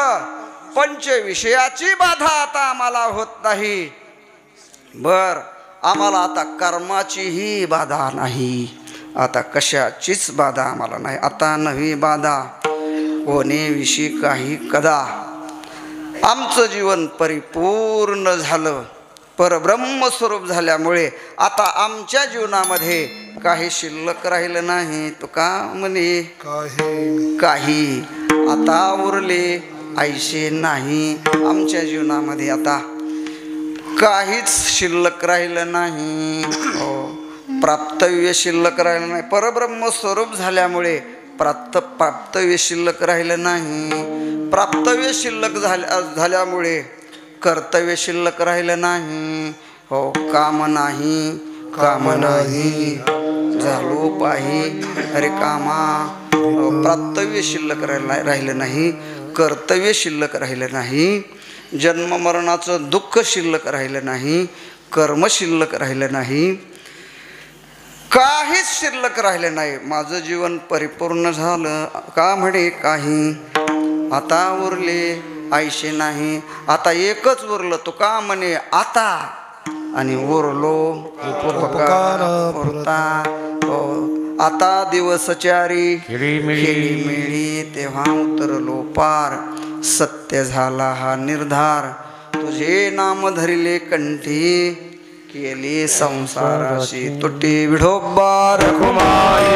पंच विषयाची बाधा आता आम्हाला होत नाही. आम्हाला आता कर्माचीही बाधा नाही. आता कशाचीच बाधा आम्हाला नाही. आता नवी बाधा कोणे विषयी काही कदा. आमचं जीवन परिपूर्ण झालं, परब्रह्म स्वरूप झाल्यामुळे आता आमच्या जीवनामध्ये काही शिल्लक राहिलं नाही. तो का म्हणे काही आता उरले ऐशे नाही. आमच्या जीवनामध्ये आता काहीच शिल्लक राहिलं नाही. प्राप्तव्य शिल्लक राहिलं नाही. परब्रह्म स्वरूप झाल्यामुळे प्राप्तव्य शिल्लक राहिलं नाही. प्राप्तव्य शिल्लक झाल्यामुळे कर्तव्य शिल्लक राहिलं नाही. हो, काम नाही, काम नाही झालो पाही अरे कामा. प्राप्तव्य शिल्लक राहिलं नाही, कर्तव्य शिल्लक राहिलं नाही, जन्म मरणाचं दुःख शिल्लक राहिलं नाही, कर्म शिल्लक राहिलं नाही, काहीच शिल्लक राहिलं नाही. माझं जीवन परिपूर्ण झालं. का म्हणे काही आता उरले ऐशे नाही. आता एकच उरलं. तो का म्हणे आता आणि उरलो पुरता. आता दिवस चारी मिळी तेव्हा उतरलो पार. सत्य झाला हा निर्धार. तुझे नाम धरिले कंठी, केली संसाराशी तुटी. विठोबा रखुमाई